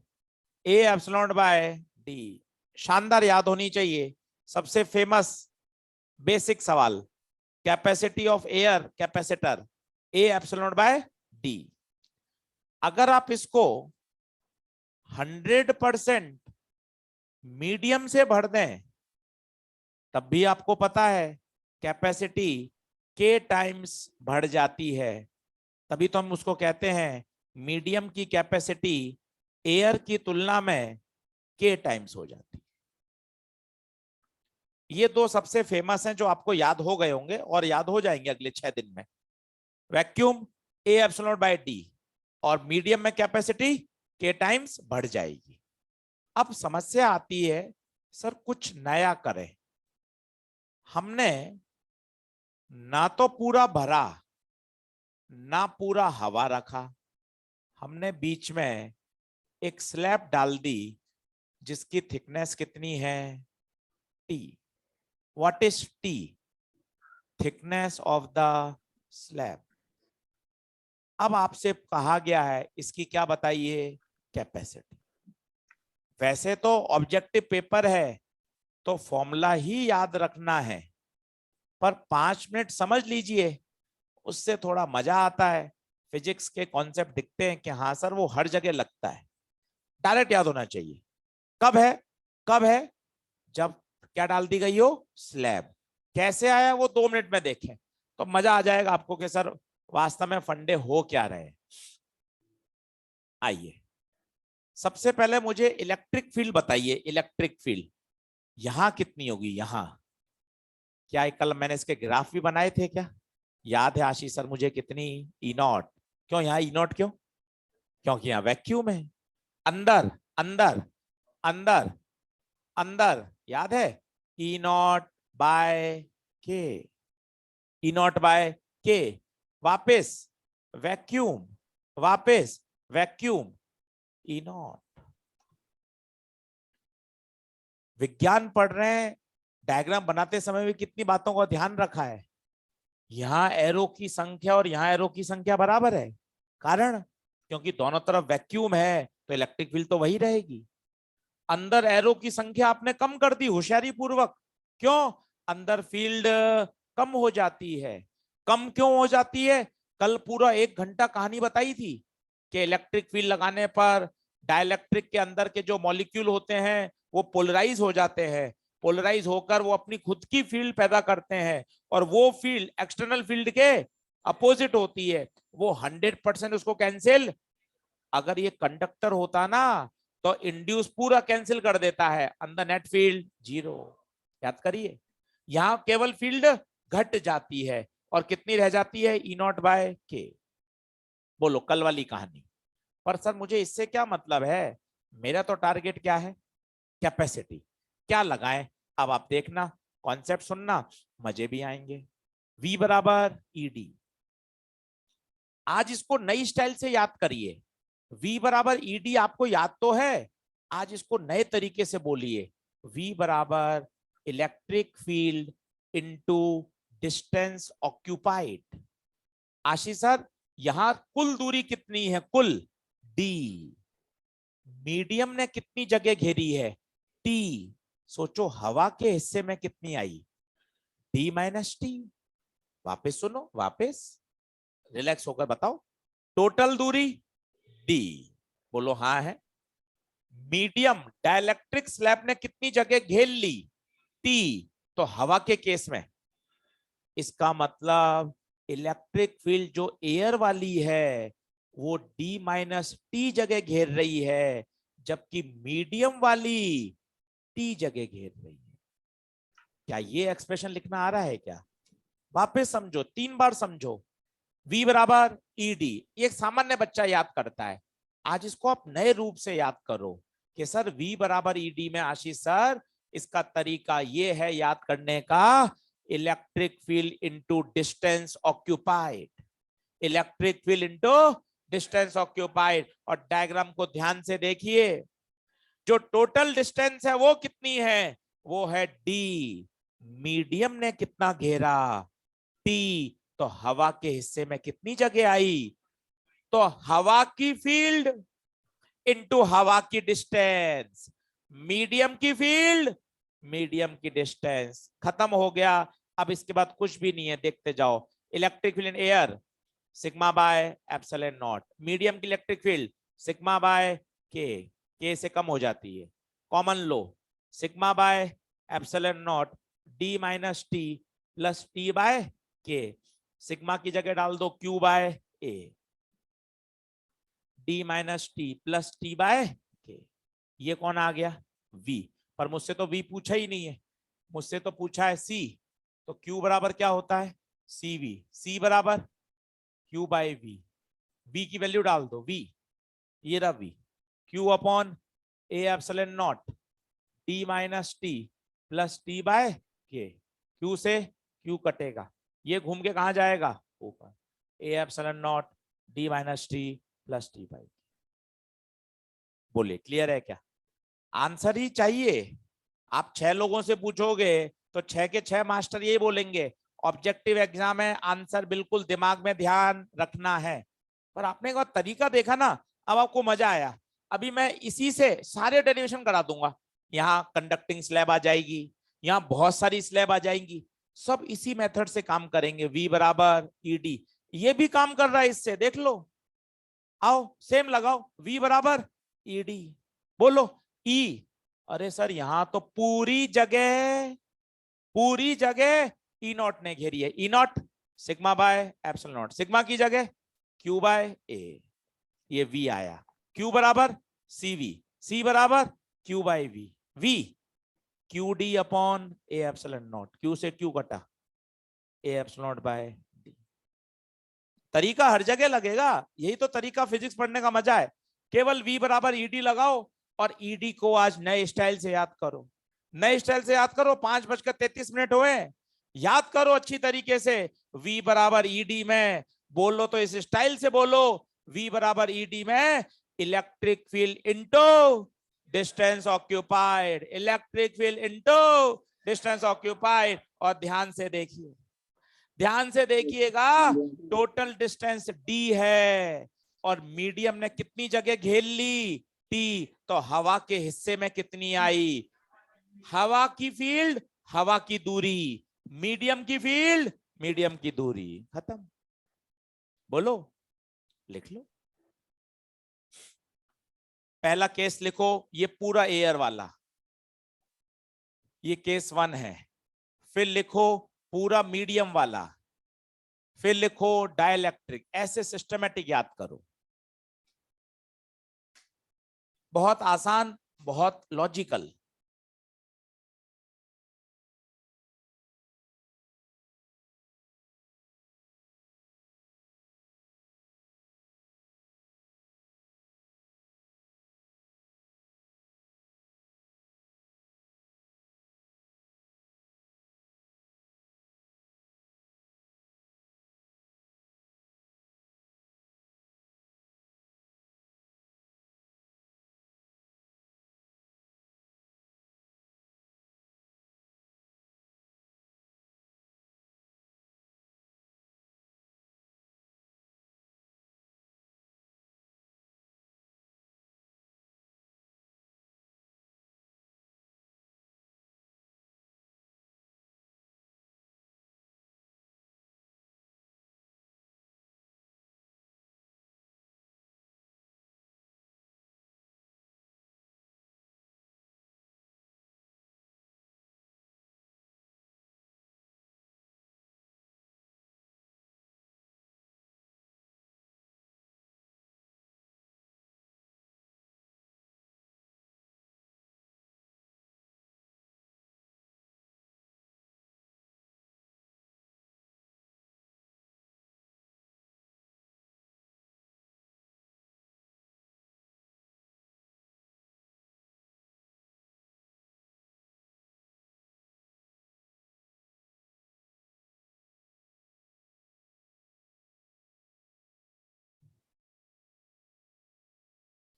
A एप्सिलॉन बाय D। शानदार याद होनी चाहिए, सबसे फेमस बेसिक सवाल, capacity of air capacitor A epsilon bye D। अगर आप इसको 100% मीडियम से भर दें तब भी आपको पता है कैपेसिटी के टाइम्स बढ़ जाती है, तभी तो हम उसको कहते हैं मीडियम की कैपेसिटी एयर की तुलना में के टाइम्स हो जाती है। ये दो सबसे फेमस हैं जो आपको याद हो गए होंगे और याद हो जाएंगे अगले 6 दिन में। Vacuum A epsilon bye D और मीडियम में कैपेसिटी के टाइम्स बढ़ जाएगी। अब समस्या आती है, सर कुछ नया करें। हमने ना तो पूरा भरा ना पूरा हवा रखा, हमने बीच में एक स्लैब डाल दी जिसकी थिकनेस कितनी है, T. What is T? Thickness of the slab. अब आपसे कहा गया है इसकी क्या बताइए, कैपेसिटी। वैसे तो ऑब्जेक्टिव पेपर है तो फॉर्मूला ही याद रखना है, पर 5 मिनट समझ लीजिए, उससे थोड़ा मजा आता है। फिजिक्स के कॉन्सेप्ट दिखते हैं कि हाँ सर वो हर जगह लगता है। डायरेक्ट याद होना चाहिए। कब है? कब है? जब क्या डाल दी गई हो, स्लैब। कैसे आया वो 2 मिनट में देखें तो मजा आ जाएगा आपको कि सर वास्तव में फंडे हो क्या रहे। आइए सबसे पहले मुझे इलेक्ट्रिक फील्ड बताइए। इलेक्ट्रिक फील्ड यहां कितनी होगी? यहां क्या कल मैंने इसके ग्राफ भी बनाए थे क्या? याद है आशीष सर मुझे कितनी? ई नॉट। क्यों यहाँ ई नॉट क्यों? क्योंकि यहाँ वैक्यूम है। अंदर अंदर अंदर अंदर याद है, ई नॉट बाय के। ई नॉट बाय के। वापिस वैक्यूम, वापिस वैक्यूम, ई नॉट। विज्ञान पढ़ रहे हैं, डायग्राम बनाते समय भी कितनी बातों का ध्यान रखा है। यहां एरो की संख्या और यहां एरो की संख्या बराबर है। कारण क्योंकि दोनों तरफ वैक्यूम है तो इलेक्ट्रिक फील्ड तो वही रहेगी। अंदर एरो की संख्या आपने कम कर दी होशियारी पूर्वक। क्यों? अंदर फील्ड कम हो जाती है। कम क्यों हो जाती है? कल पूरा 1 घंटा कहानी बताई थी कि इलेक्ट्रिक फील्ड लगाने पर डाइलेक्ट्रिक के अंदर के जो मॉलिक्यूल होते हैं वो पोलराइज हो जाते हैं। पोलराइज होकर वो अपनी खुद की फील्ड पैदा करते हैं और वो फील्ड एक्सटर्नल फील्ड के अपोजिट होती है। वो 100% उसको कैंसिल। अगर ये कंडक्टर होता ना तो इंड्यूस पूरा कैंसिल कर देता है, अंदर नेट फील्ड 0। याद करिए, यहां केवल फील्ड घट जाती है और कितनी रह जाती है, ई नॉट बाय के। बोलो कल वाली कहानी। पर सर मुझे इससे क्या मतलब है? मेरा तो टारगेट क्या है, कैपेसिटी। क्या लगाएं? अब आप देखना, कॉन्सेप्ट सुनना, मजे भी आएंगे। V बराबर ईडी। आज इसको नई स्टाइल से याद करिए। V बराबर ईडी आपको याद तो है, आज इसको नए तरीके से बोलिए। V बराबर electric field into distance occupied. Ashish sir यहां कुल दूरी कितनी है? कुल d। मीडियम ने कितनी जगह घेरी है? t। सोचो हवा के हिस्से में कितनी आई? d minus T. वापिस सुनो, वापिस रिलैक्स होकर बताओ। टोटल दूरी d। बोलो हाँ है। मीडियम डाइलेक्ट्रिक स्लैब ने कितनी जगह घेर ली? t। तो हवा के केस में इसका मतलब इलेक्ट्रिक फील्ड जो एयर वाली है वो d माइनस टी जगह घेर रही है, जबकि मीडियम वाली t जगह घेर रही है। क्या ये एक्सप्रेशन लिखना आ रहा है क्या? वापस समझो, 3 बार समझो। V बराबर ईडी, ये सामान्य बच्चा याद करता है। आज इसको आप नए रूप से याद करो कि सर V बराबर ईडी में आशीष सर इसका तरीका ये है याद करने का, electric field into distance occupied. Electric field into distance occupied. और डायग्राम को ध्यान से देखिए, जो टोटल डिस्टेंस है वो कितनी है? वो है d। मीडियम ने कितना घेरा? t। तो हवा के हिस्से में कितनी जगह आई? तो हवा की फील्ड इनटू हवा की डिस्टेंस। मीडियम की फील्ड, मीडियम की डिस्टेंस। खत्म हो गया। अब इसके बाद कुछ भी नहीं है, देखते जाओ। Electric field in air sigma by epsilon nought. Medium की electric field sigma by K से कम हो जाती है। कॉमन लो sigma by epsilon nought d minus T plus T by K, sigma की जगह डाल दो Q by A, D minus T plus T by K, ये कौन आ गया v, पर मुझसे तो v पूछा ही नहीं है, मुझसे तो पूछा है c, तो q बराबर क्या होता है cv, c बराबर q बाय v, v की वैल्यू डाल दो v, ये रहा v, q upon A epsilon not T minus T plus T by K, q से q कटेगा, ये घूम के कहां जाएगा ऊपर, A epsilon not D minus T plus T by, बोलिए क्लियर है क्या, आंसर ही चाहिए। आप 6 लोगों से पूछोगे तो 6 के 6 मास्टर यही बोलेंगे, ऑब्जेक्टिव एग्जाम है, आंसर बिल्कुल दिमाग में ध्यान रखना है। पर आपने एक तरीका देखा ना, अब आपको मजा आया। अभी मैं इसी से सारे डेरिवेशन करा दूंगा, यहाँ कंडक्टिंग स्लैब आ जाएगी, यहाँ बहुत सारी स्लैब आ जाएंगी, सब इसी मेथड से काम करेंगे, v बराबर ईडी, ये भी काम कर रहा है इससे, देख लो, आओ सेम लगाओ, v बराबर ईडी, बोलो ई, अरे सर यहां तो पूरी जगह ई नॉट ने घेरी है, E nought sigma by epsilon nought, sigma की जगह क्यू बाय ए, ये v आया, q बराबर cv, c बराबर q by v, v Q D upon A epsilon not, q से q कटा, A epsilon not by D, तरीका हर जगह लगेगा, यही तो तरीका फिजिक्स पढ़ने का मजा है, केवल v बराबर ईडी लगाओ और ईडी को आज नए स्टाइल से याद करो, नए स्टाइल से याद करो, 5:33 हुए, याद करो अच्छी तरीके से, v बराबर ईडी में बोलो तो इस स्टाइल से बोलो, v बराबर ईडी में electric field into distance occupied, electric field into distance occupied, और ध्यान से देखिएगा, टोटल डिस्टेंस d है और मीडियम ने कितनी जगह घेर ली t, तो हवा के हिस्से में कितनी आई, हवा की फील्ड हवा की दूरी, मीडियम की फील्ड मीडियम की दूरी, खत्म, बोलो लिख लो। पहला केस लिखो, ये पूरा एयर वाला, ये केस 1 है, फिर लिखो पूरा मीडियम वाला, फिर लिखो डाइलेक्ट्रिक, ऐसे सिस्टमेटिक याद करो, बहुत आसान, बहुत लॉजिकल।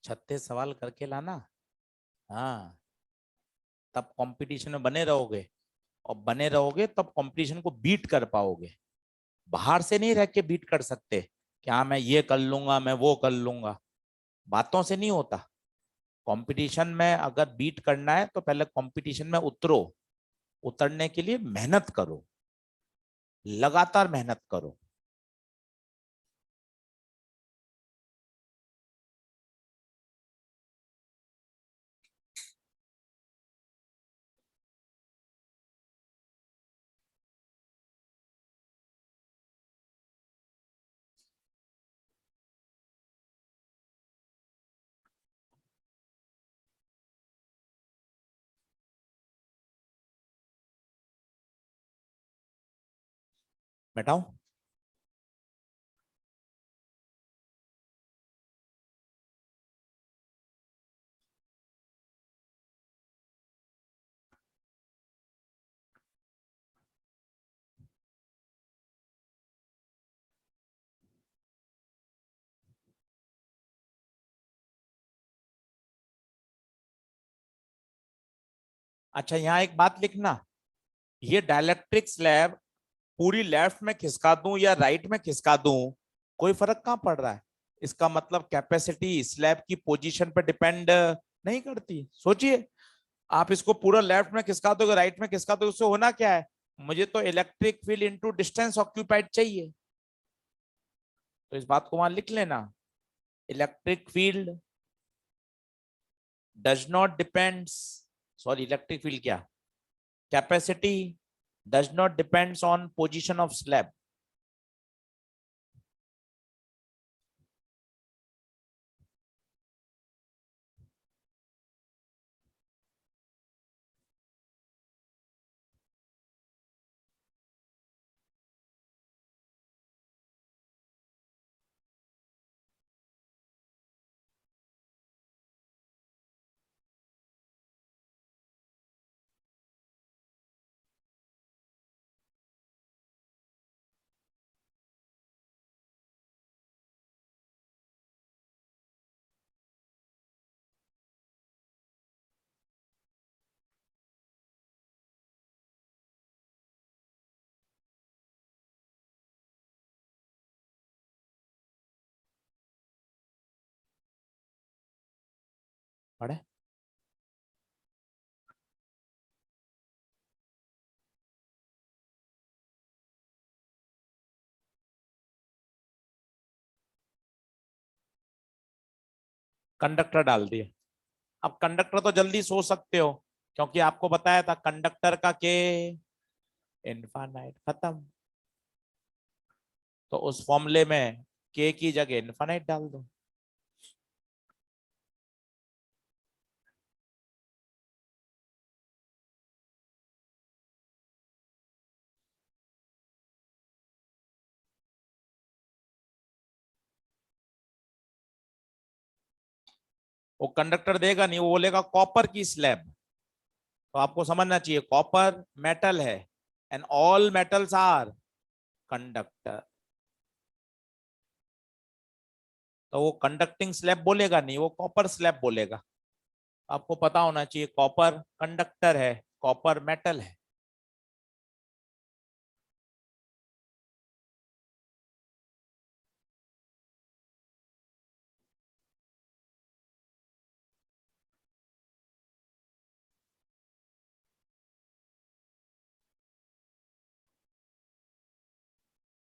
छत्तीस सवाल करके लाना, हाँ, तब कंपटीशन में बने रहोगे, और बने रहोगे तब कंपटीशन को बीट कर पाओगे, बाहर से नहीं रह के बीट कर सकते कि हाँ मैं ये कर लूंगा, मैं वो कर लूंगा, बातों से नहीं होता। कंपटीशन में अगर बीट करना है तो पहले कंपटीशन में उतरो, उतरने के लिए मेहनत करो, लगातार मेहनत करो। बैठाओ। अच्छा, यहाँ एक बात लिखना, ये डाइलेक्ट्रिक स्लैब पूरी लेफ्ट में खिसका दूं या राइट में खिसका दूं, कोई फर्क कहाँ पड़ रहा है। इसका मतलब कैपेसिटी स्लैब की पोजीशन पर डिपेंड नहीं करती। सोचिए, आप इसको पूरा लेफ्ट में खिसका दोगे, राइट में खिसका दोगे, उससे होना क्या है, मुझे तो electric field into distance occupied चाहिए। तो इस बात को वहां लिख लेना, electric field does not depends, sorry electric field क्या, capacity does not depends on position of slab. पढ़े, कंडक्टर डाल दिए। अब कंडक्टर तो जल्दी सोच सकते हो, क्योंकि आपको बताया था कंडक्टर का के इनफाइनाइट, खत्म। तो उस फॉर्मूले में के की जगह इनफाइनाइट डाल दो। वो कंडक्टर देगा नहीं, वो बोलेगा कॉपर की स्लैब। तो आपको समझना चाहिए कॉपर मेटल है, and all metals are conductor. तो वो कंडक्टिंग स्लैब बोलेगा नहीं, वो कॉपर स्लैब बोलेगा। आपको पता होना चाहिए कॉपर कंडक्टर है, कॉपर मेटल है।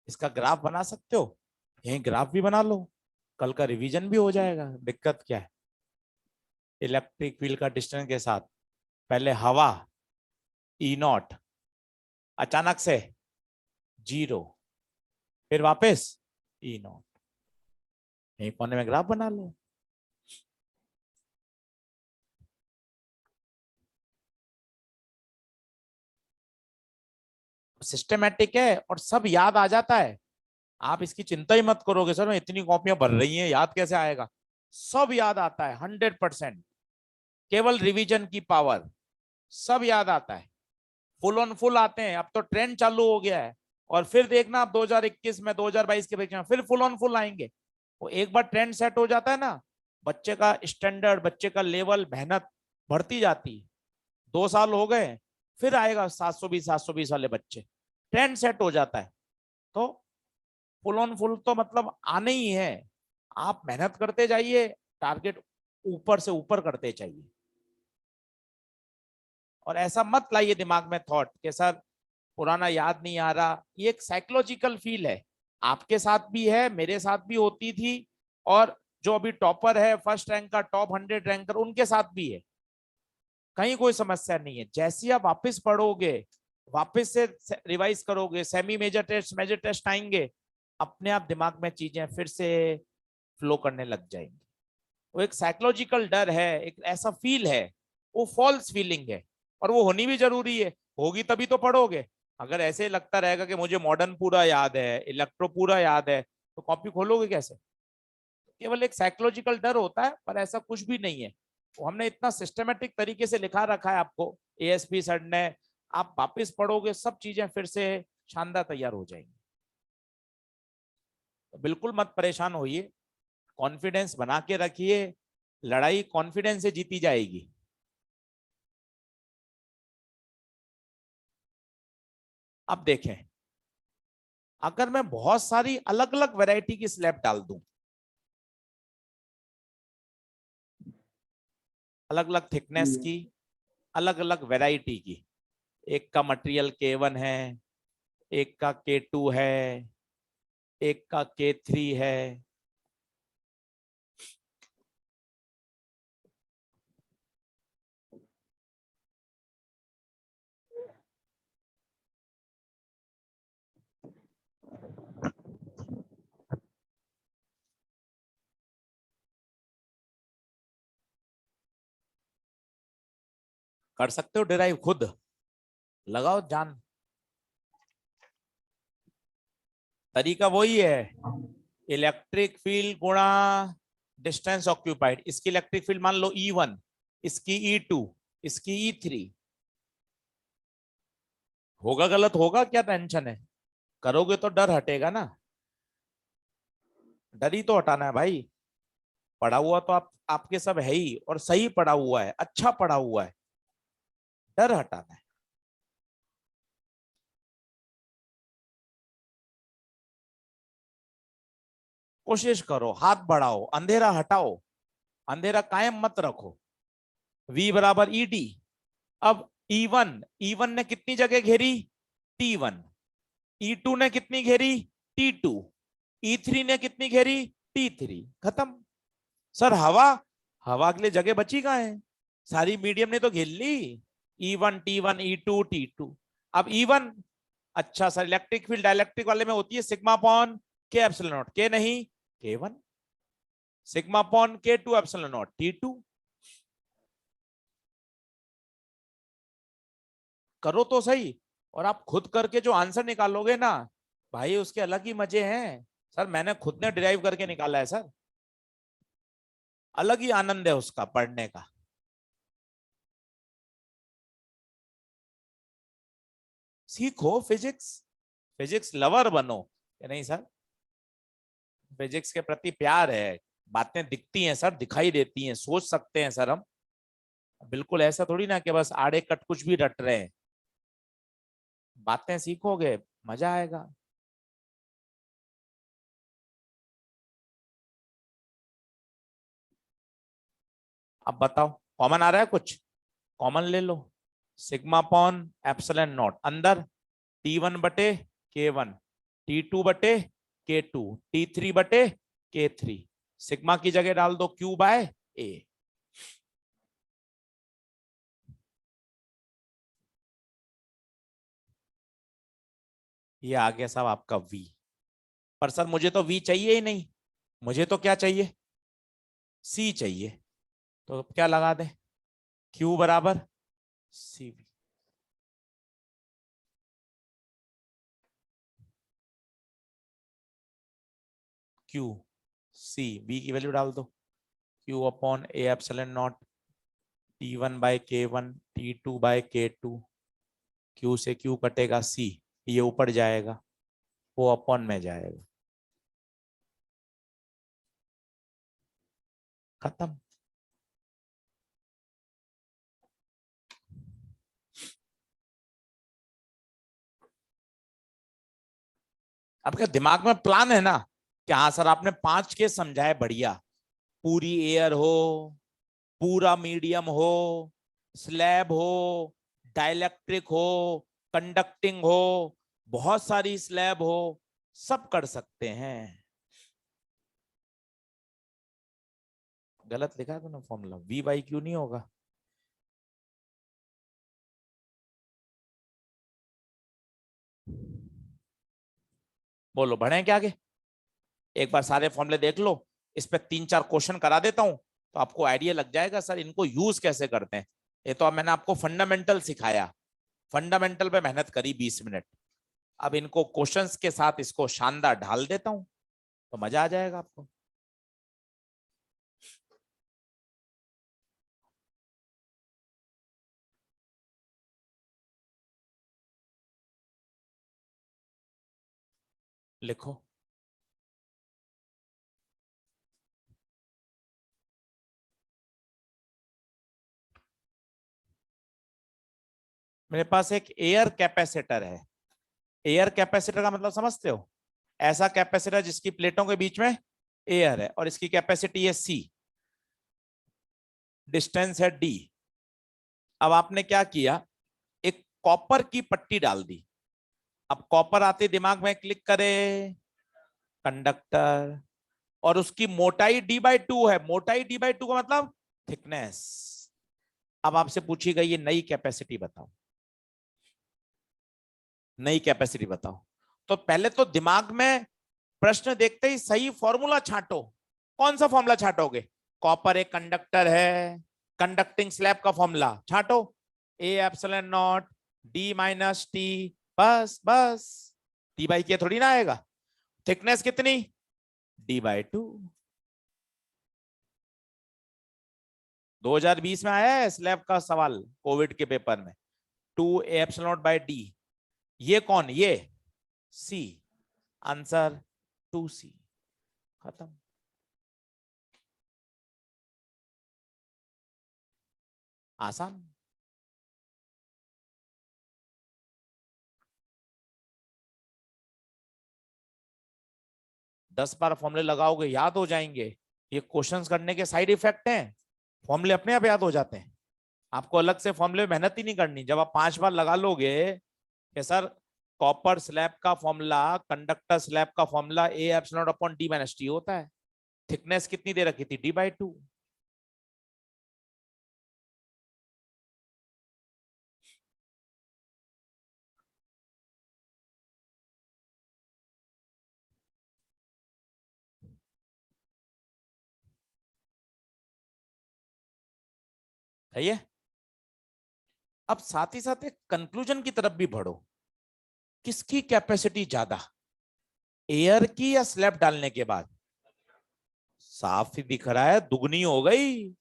इसका ग्राफ बना सकते हो, यही ग्राफ भी बना लो, कल का रिवीजन भी हो जाएगा। दिक्कत क्या है, इलेक्ट्रिक फील्ड का डिस्टेंस के साथ पहले हवा ई नॉट, अचानक से जीरो, फिर वापस ई नॉट, यही कोने में ग्राफ बना लो। सिस्टमेटिक है और सब याद आ जाता है। आप इसकी चिंता ही मत करोगे, सर मैं इतनी कॉपियां भर रही हैं, याद कैसे आएगा। सब याद आता है 100%, केवल रिवीजन की पावर, सब याद आता है। फुल ऑन फुल आते हैं, अब तो ट्रेंड चालू हो गया है। और फिर देखना आप 2021 में 2022 के परीक्षा में फिर फुल ऑन फुल आएंगे। वो एक बार ट्रेंड सेट हो जाता है ना, बच्चे का स्टैंडर्ड, बच्चे का लेवल, मेहनत बढ़ती जाती है। 2 साल हो गए, फिर आएगा 720 वाले बच्चे, ट्रेंड सेट हो जाता है। तो फुल ऑन फुल तो मतलब आने ही है। आप मेहनत करते जाइए, टारगेट ऊपर से ऊपर करते चाहिए। और ऐसा मत लाइए दिमाग में थॉट कि सर पुराना याद नहीं आ रहा। ये एक साइकोलॉजिकल फील है, आपके साथ भी है, मेरे साथ भी होती थी, और जो अभी टॉपर है, फर्स्ट रैंक का, टॉप 100 रैंकर, उनके साथ भी है। कहीं कोई समस्या नहीं है। जैसे आप वापस पढ़ोगे, वापस से रिवाइज करोगे, semi major test, major test आएंगे, अपने आप दिमाग में चीजें फिर से फ्लो करने लग जाएंगी। वो एक साइकोलॉजिकल डर है, एक ऐसा फील है, वो फॉल्स फीलिंग है, और वो होनी भी जरूरी है, होगी तभी तो पढ़ोगे। अगर ऐसे लगता रहेगा कि मुझे मॉडर्न पूरा याद है, इलेक्ट्रो पूरा याद है, तो कॉपी खोलोगे कैसे? केवल एक साइकोलॉजिकल डर होता है, पर ऐसा कुछ भी नहीं है। वो हमने इतना सिस्टमेटिक तरीके से लिखा रखा है आपको एएसपी सर ने, आप वापिस पढ़ोगे सब चीजें फिर से शानदार तैयार हो जाएंगी। तो बिल्कुल मत परेशान होइए, कॉन्फिडेंस बना के रखिए, लड़ाई कॉन्फिडेंस से जीती जाएगी। अब देखें, अगर मैं बहुत सारी अलग अलग वैरायटी की स्लैब डाल दूं, अलग अलग थिकनेस की, अलग अलग वैरायटी की, एक का मटेरियल K1 है, एक का K2 है, एक का K3 है, कर सकते हो डिराइव खुद, लगाओ जान। तरीका वही है, इलेक्ट्रिक फील्ड गुणा डिस्टेंस ऑक्यूपाइड। इसकी इलेक्ट्रिक फील्ड मान लो E1, इसकी E2, इसकी E3। होगा गलत, होगा क्या टेंशन है, करोगे तो डर हटेगा ना। डर ही तो हटाना है भाई। पढ़ा हुआ तो आप आपके सब है ही, और सही पढ़ा हुआ है, अच्छा पढ़ा हुआ है, डर हटाना है। कोशिश करो, हाथ बढ़ाओ, अंधेरा हटाओ, अंधेरा कायम मत रखो। V बराबर ED। अब E1 ने कितनी जगह घेरी? T1। E2 ने कितनी घेरी? T2। E3 ने कितनी घेरी? T3। खत्म। सर हवा, हवा के लिए जगह बची कहाँ है? सारी मीडियम ने तो घेर ली। E1 T1 E2 T2। अब E1, अच्छा सर इलेक्ट्रिक फील्ड डाइलेक्ट्रिक वाले में होती है सिग्मा अपॉन के एप्सिलॉन नॉट, के नहीं K1, sigma upon K2 epsilon not T2। करो तो सही, और आप खुद करके जो आंसर निकालोगे ना भाई, उसके अलग ही मजे हैं। सर मैंने खुद ने डिराइव करके निकाला है सर, अलग ही आनंद है उसका पढ़ने का। सीखो फिजिक्स, फिजिक्स लवर बनो। नहीं सर, फिजिक्स के प्रति प्यार है, बातें दिखती हैं सर, दिखाई देती हैं, सोच सकते हैं सर हम। बिल्कुल ऐसा थोड़ी ना कि बस आड़े कट कुछ भी रट रहे हैं। बातें सीखोगे, मजा आएगा। अब बताओ, कॉमन आ रहा है कुछ? कॉमन ले लो। सिग्मा अपॉन एप्सिलॉन नॉट, अंदर T1 बटे K1, T2 बटे K2, T3 बटे K3। सिग्मा की जगह डाल दो Q बाय A। ये आ गया साहब आपका V। पर सर मुझे तो V चाहिए ही नहीं, मुझे तो क्या चाहिए? C चाहिए। तो क्या लगा दें? Q बराबर CV। Q C, V की वैल्यू डाल दो। Q upon A epsilon not, T1 by K1, T2 by K2। Q से Q कटेगा C, ये ऊपर जाएगा, वो अपॉन में जाएगा, खत्म। आपके दिमाग में प्लान है ना कि हाँ सर आपने 5 केस समझाए बढ़िया, पूरी एयर हो, पूरा मीडियम हो, स्लैब हो, डाइलेक्ट्रिक हो, कंडक्टिंग हो, बहुत सारी स्लैब हो, सब कर सकते हैं। गलत लिखा है तूने फॉर्मूला, V/Q नहीं होगा। बोलो बढ़े क्या आगे? एक बार सारे फॉर्मूले देख लो, इस पे 3-4 क्वेश्चन करा देता हूं, तो आपको आइडिया लग जाएगा सर इनको यूज कैसे करते हैं। ये तो अब मैंने आपको फंडामेंटल सिखाया, फंडामेंटल पे मेहनत करी 20 मिनट, अब इनको क्वेश्चंस के साथ इसको शानदार ढाल देता हूं तो मजा आ जाएगा आपको। लिखो। मेरे पास एक एयर कैपेसिटर है। एयर कैपेसिटर का मतलब समझते हो? ऐसा कैपेसिटर जिसकी प्लेटों के बीच में एयर है और इसकी कैपेसिटी है सी, डिस्टेंस है डी। अब आपने क्या किया, एक कॉपर की पट्टी डाल दी। अब कॉपर आते दिमाग में क्लिक करे, कंडक्टर, और उसकी मोटाई d/2 है। मोटाई d/2 का मतलब थिकनेस। अब आपसे पूछी गई ये नई कैपेसिटी बताओ, नई कैपेसिटी बताओ। तो पहले तो दिमाग में प्रश्न देखते ही सही फॉर्मूला छांटो। कौन सा फॉर्मूला छांटोगे? कॉपर एक कंडक्टर है, कंडक्टिंग स्लैब का फॉर्मूला छांटो, A∈0 D-T। बस बस, T/K थोड़ी ना आएगा। थिकनेस कितनी? d/2। 2020 में आया है स्लैब का सवाल कोविड के पेपर में, 2A∈0/D। ये कौन? ये C। Answer 2C। खत्म। आसान। दस बार फॉर्मूले लगाओगे याद हो जाएंगे। ये क्वेश्चंस करने के साइड इफेक्ट हैं। फॉर्मूले अपने आप याद हो जाते हैं। आपको अलग से फॉर्मूले में मेहनत ही नहीं करनी। जब आप 5 बार लगा लोगे कि सर कॉपर स्लैब का फॉर्मूला, कंडक्टर स्लैब का फॉर्मूला A∈0/D-T होता है। थिकनेस कितनी दे रखी थी? d/2। सही है। अब साथ ही साथ एक कंक्लूजन की तरफ भी बढ़ो। किसकी कैपेसिटी ज्यादा, एयर की या स्लैब डालने के बाद? साफ ही दिख रहा है, दुगनी हो गई।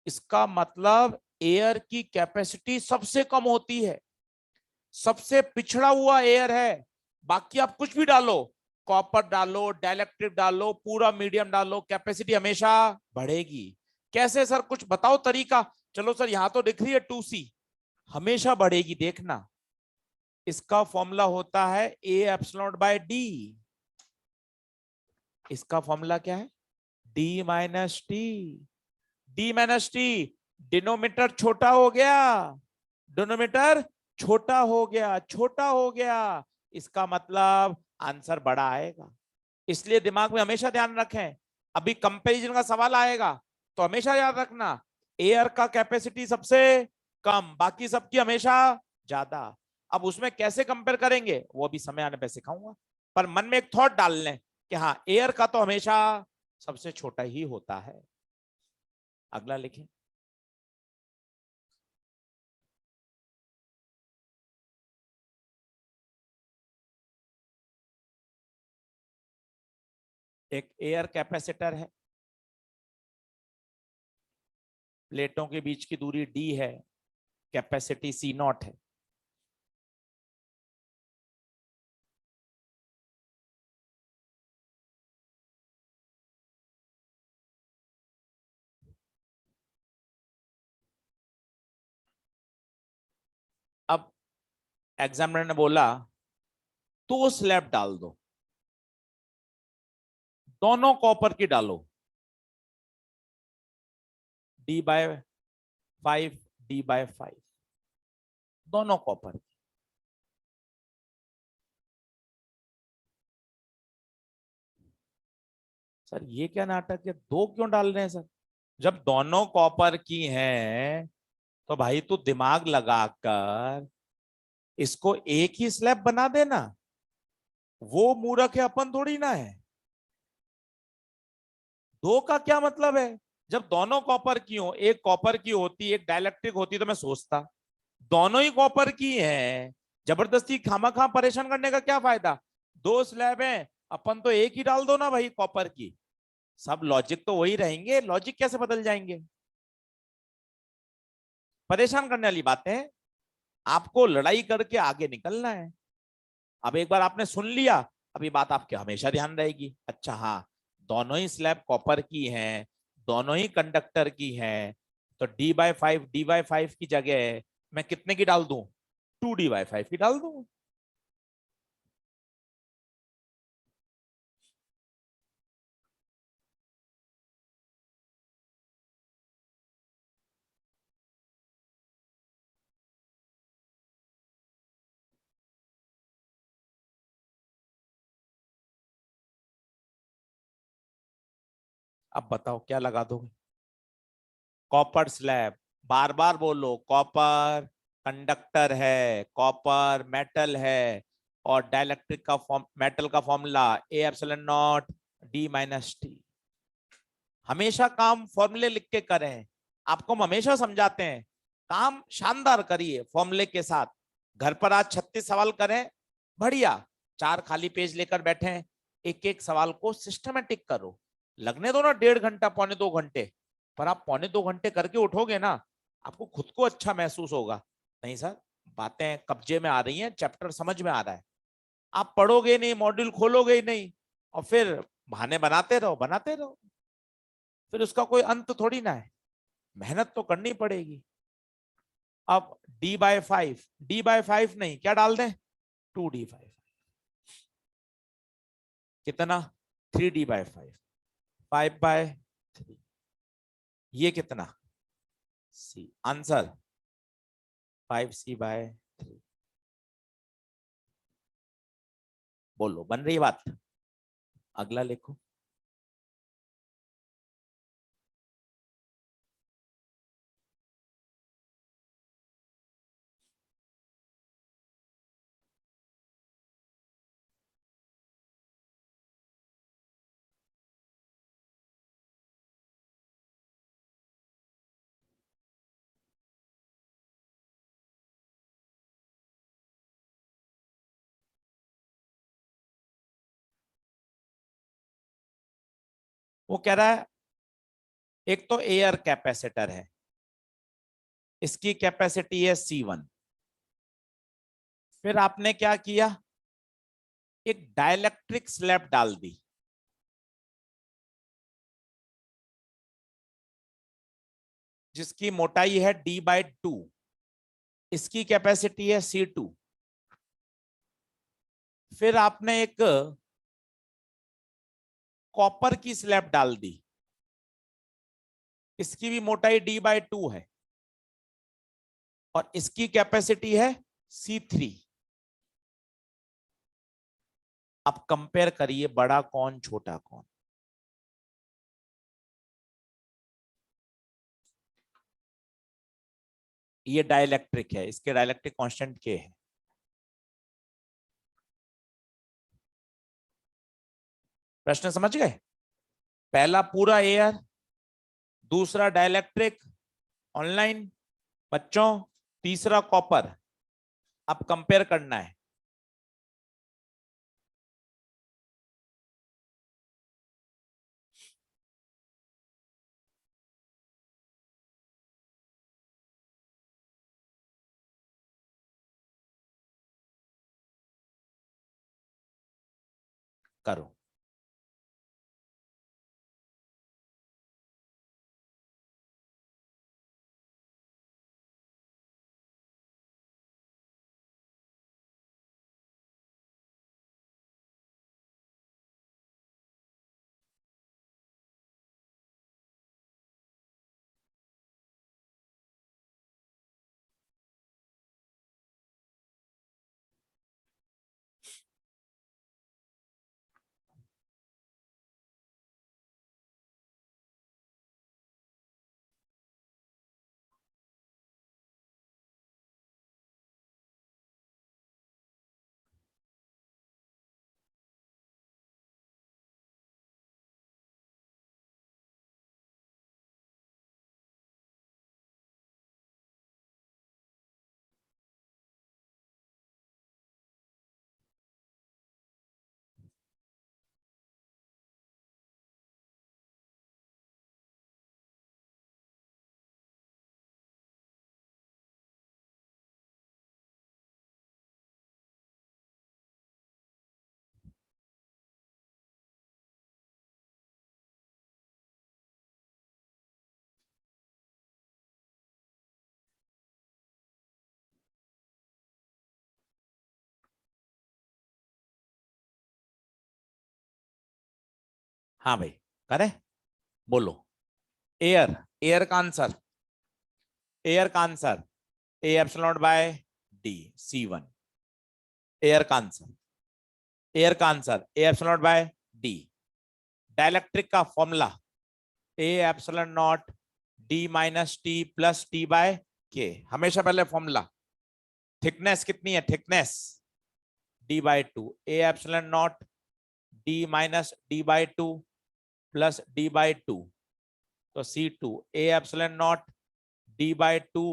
इसका मतलब एयर की कैपेसिटी सबसे कम होती है, सबसे पिछड़ा हुआ एयर है। बाकी आप कुछ भी डालो, कॉपर डालो, डाइलेक्ट्रिक डालो, पूरा मीडियम डालो, कैपेसिटी हमेशा बढ़ेगी। कैसे सर, कुछ बताओ तरीका। चलो सर, यहां तो दिख रही है 2C, हमेशा बढ़ेगी, देखना। इसका फॉर्मूला होता है A∈0/D। इसका फॉर्मूला क्या है? D-T। D-T, डिनोमीटर छोटा हो गया, डिनोमीटर छोटा हो गया, छोटा हो गया। इसका मतलब आंसर बड़ा आएगा। इसलिए दिमाग में हमेशा ध्यान रखें, अभी कंपैरिजन का सवाल आएगा तो हमेशा याद रखना, एयर का कैपेसिटी सबसे कम, बाकी सबकी हमेशा ज्यादा। अब उसमें कैसे कंपेयर करेंगे वो अभी समय आने पे सिखाऊंगा। पर मन में एक थॉट डाल लें कि हाँ, एयर का तो हमेशा सबसे छोटा ही होता है। अगला लिखें। एक एयर कैपेसिटर है, प्लेटों के बीच की दूरी d है, कैपेसिटी C0 है। अब एग्जामिनर ने बोला तो स्लैब डाल दो, दोनों कॉपर की डालो, D/5, D/5, दोनों कॉपर। सर ये क्या नाटक है, दो क्यों डाल रहे हैं सर? जब दोनों कॉपर की हैं तो भाई तू दिमाग लगाकर इसको एक ही स्लैब बना देना। वो मूर्ख है, अपन थोड़ी ना है। दो का क्या मतलब है? जब दोनों कॉपर की हो, एक कॉपर की होती एक डाइलेक्ट्रिक होती तो मैं सोचता दोनों ही कॉपर की हैं, जबरदस्ती खामा परेशान करने का क्या फायदा। दो स्लैब हैं, अपन तो एक ही डाल दो ना भाई कॉपर की। सब लॉजिक तो वही रहेंगे, लॉजिक कैसे बदल जाएंगे। परेशान करने वाली बातें हैं। आपको लड़ाई करके आगे निकलना है। अब एक बार आपने सुन लिया, अब ये बात आपके हमेशा ध्यान रहेगी। अच्छा हाँ, दोनों ही स्लैब कॉपर की हैं, दोनों ही कंडक्टर की हैं, तो डी बाई फाइव की जगह मैं कितने की डाल दूं, 2d/5 की डाल दूं। अब बताओ क्या लगा दोगे। कॉपर स्लैब, बार बार बोलो, कॉपर कंडक्टर है, कॉपर मेटल है, और डाइलेक्ट्रिक का फॉर्म, मेटल का फॉर्मूला A ε0 D-T। हमेशा काम फॉर्मूले लिख के करें। आपको हम हमेशा समझाते हैं, काम शानदार करिए फॉर्मूले के साथ। घर पर आज 36 सवाल करें, बढ़िया। चार खाली पेज लेकर बैठे, एक एक सवाल को सिस्टमेटिक करो। लगने दो ना 1.5 घंटा, पौने 2 घंटे, पर आप पौने 2 घंटे करके उठोगे ना, आपको खुद को अच्छा महसूस होगा। नहीं सर, बातें कब्जे में आ रही हैं, चैप्टर समझ में आ रहा है। आप पढ़ोगे नहीं, मॉड्यूल खोलोगे ही नहीं, और फिर बहाने बनाते रहो बनाते रहो, फिर उसका कोई अंत थोड़ी ना है। मेहनत तो करनी पड़ेगी। अब D/5, D/5 नहीं, क्या डाल दें, 2d/5। कितना, 3d/5, 5/3। ये कितना, C आंसर 5C/3। बोलो बन रही बात। अगला लिखो। वो कह रहा है एक तो एयर कैपेसिटर है, इसकी कैपेसिटी है C1। फिर आपने क्या किया, एक डाइलेक्ट्रिक स्लैब डाल दी, जिसकी मोटाई है D/2, इसकी कैपेसिटी है C2। फिर आपने एक कॉपर की स्लैब डाल दी, इसकी भी मोटाई D/2 है, और इसकी कैपेसिटी है C3। अब कंपेयर करिए, बड़ा कौन छोटा कौन। ये डाइलेक्ट्रिक है, इसके डाइलेक्ट्रिक कांस्टेंट के है। प्रश्न समझ गए। पहला पूरा एयर, दूसरा डाइलेक्ट्रिक ऑनलाइन बच्चों, तीसरा कॉपर। अब कंपेयर करना है। करो। हाँ भाई, करें, बोलो। एयर, एयर का आंसर, एयर का answer A epsilon not by D C1। Air का आंसर, एयर का answer A epsilon not by D. Dielectric का formula A epsilon not D minus T plus T by K, हमेशा पहले formula. Thickness कितनी है, thickness D/2, A epsilon not D minus D/2 plus D/2, तो C2 A epsilon not D/2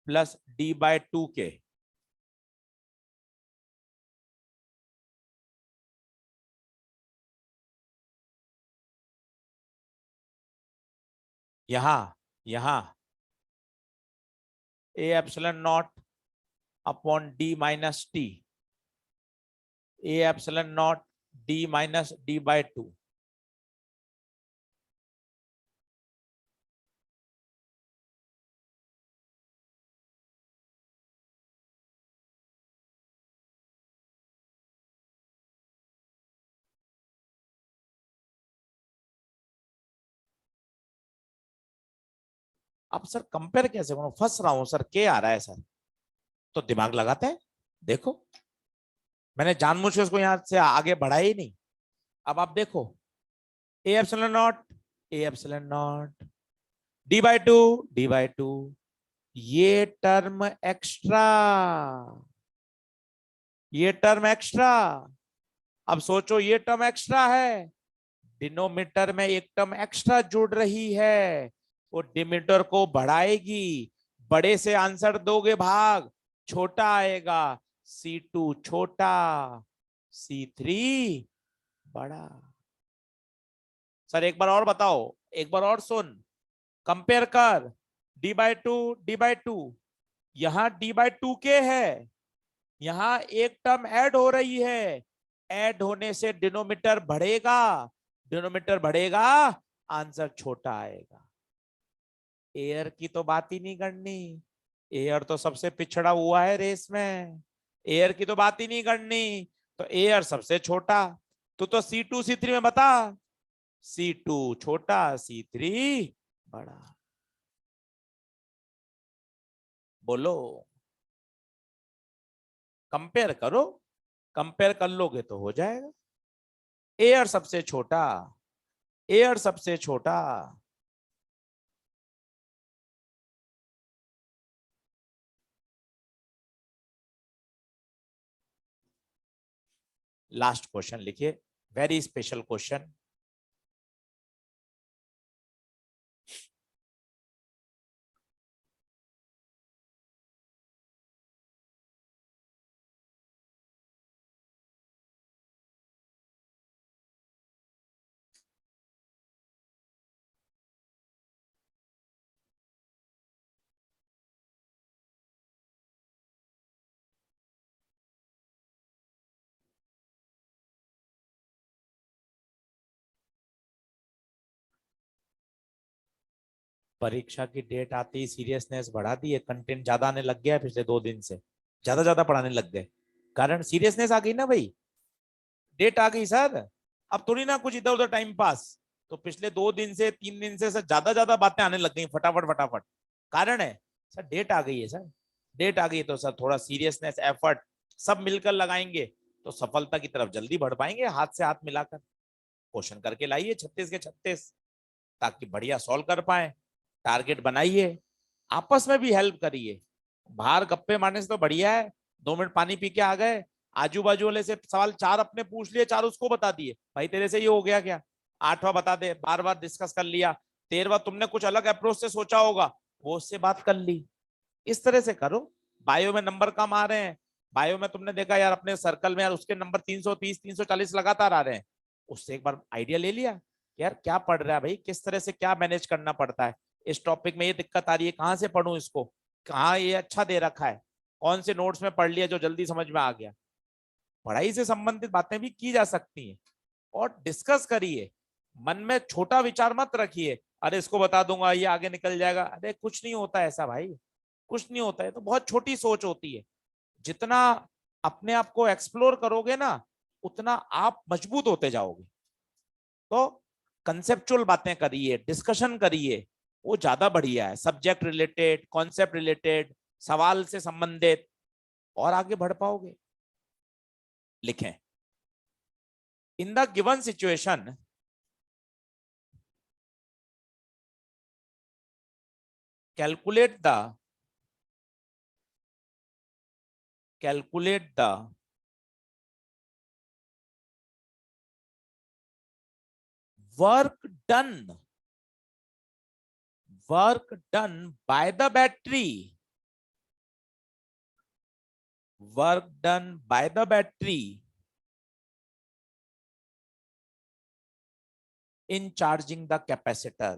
plus D/2 के। यहां ए epsilon not upon D minus T, A epsilon not D minus D/2। अब sir compare कैसे करूं, फंस रहा हूं sir, के आ रहा है सर। तो दिमाग लगाते हैं, देखो मैंने जानबूझ के उसको यहां से आगे बढ़ाया ही नहीं। अब आप देखो, ए epsilon not, A epsilon not D/2, D/2, ये टर्म एक्स्ट्रा, ये टर्म एक्स्ट्रा। अब सोचो ये टर्म एक्स्ट्रा है, डिनोमिनेटर में एक टर्म एक्स्ट्रा जुड़ रही है, वो डिनोमिनेटर को बढ़ाएगी, बड़े से आंसर दोगे भाग, छोटा आएगा, C2 छोटा, C3 बड़ा। सर एक बार और बताओ, एक बार और सुन, कंपेयर कर, D/2, D/2, यहां D/2 के है, यहां एक टर्म ऐड हो रही है, ऐड होने से डिनोमिनेटर बढ़ेगा, डिनोमिनेटर बढ़ेगा, आंसर छोटा आएगा। एयर की तो बात ही नहीं करनी, एयर तो सबसे पिछड़ा हुआ है रेस में, एयर की तो बात ही नहीं करनी, तो एयर सबसे छोटा। तो C2 C3 में बता, C2 छोटा, C3 बड़ा, बोलो। कंपेयर करो, कंपेयर कर लोगे तो हो जाएगा। एयर सबसे छोटा, एयर सबसे छोटा। लास्ट क्वेश्चन लिखिए, वेरी स्पेशल क्वेश्चन। परीक्षा की डेट आती ही सीरियसनेस बढ़ा दी है, कंटेंट ज्यादा आने लग गया है, पिछले 2 दिन से ज्यादा ज्यादा पढ़ाने लग गए, कारण सीरियसनेस आ गई ना भाई, डेट आ गई सर। अब थोड़ी ना कुछ इधर उधर टाइम पास, तो पिछले 2 दिन से 3 दिन से सर ज्यादा ज्यादा बातें आने लग गई फटाफट फटाफट, कारण है सर डेट आ गई है सर, डेट आ गई है, तो सर थोड़ा सीरियसनेस एफर्ट सब मिलकर लगाएंगे तो सफलता की तरफ जल्दी बढ़ पाएंगे, हाथ से हाथ मिलाकर क्वेश्चन करके लाइए 36 के 36, ताकि बढ़िया सॉल्व कर पाए, टारगेट बनाइए, आपस में भी हेल्प करिए। बाहर गप्पे मारने से तो बढ़िया है 2 मिनट पानी पी के आ गए, आजू बाजू वाले से सवाल 4 अपने पूछ लिए, 4 उसको बता दिए, भाई तेरे से ये हो गया क्या, 8वां बता दे, बार बार डिस्कस कर लिया, 13वां तुमने कुछ अलग अप्रोच से सोचा होगा, वो उससे बात कर ली। इस तरह से करो। बायो में नंबर कम आ रहे हैं, बायो में तुमने देखा यार अपने सर्कल में यार उसके नंबर 330 340 लगातार आ रहे हैं, उससे एक बार आइडिया ले लिया यार क्या पढ़ रहा है भाई, किस तरह से क्या मैनेज करना पड़ता है, इस टॉपिक में ये दिक्कत आ रही है, कहाँ से पढ़ूं इसको, कहाँ ये अच्छा दे रखा है, कौन से नोट्स में पढ़ लिया जो जल्दी समझ में आ गया। पढ़ाई से संबंधित बातें भी की जा सकती हैं, और डिस्कस करिए, मन में छोटा विचार मत रखिए, अरे इसको बता दूंगा ये आगे निकल जाएगा, अरे कुछ नहीं होता ऐसा भाई, कुछ नहीं होता है, तो बहुत छोटी सोच होती है। जितना अपने आप को एक्सप्लोर करोगे ना, उतना आप मजबूत होते जाओगे। तो कंसेप्चुअल बातें करिए, डिस्कशन करिए, वो ज्यादा बढ़िया है। सब्जेक्ट रिलेटेड, कॉन्सेप्ट रिलेटेड, सवाल से संबंधित, और आगे बढ़ पाओगे। लिखें, in the given situation calculate the work done by the battery, in charging the capacitor.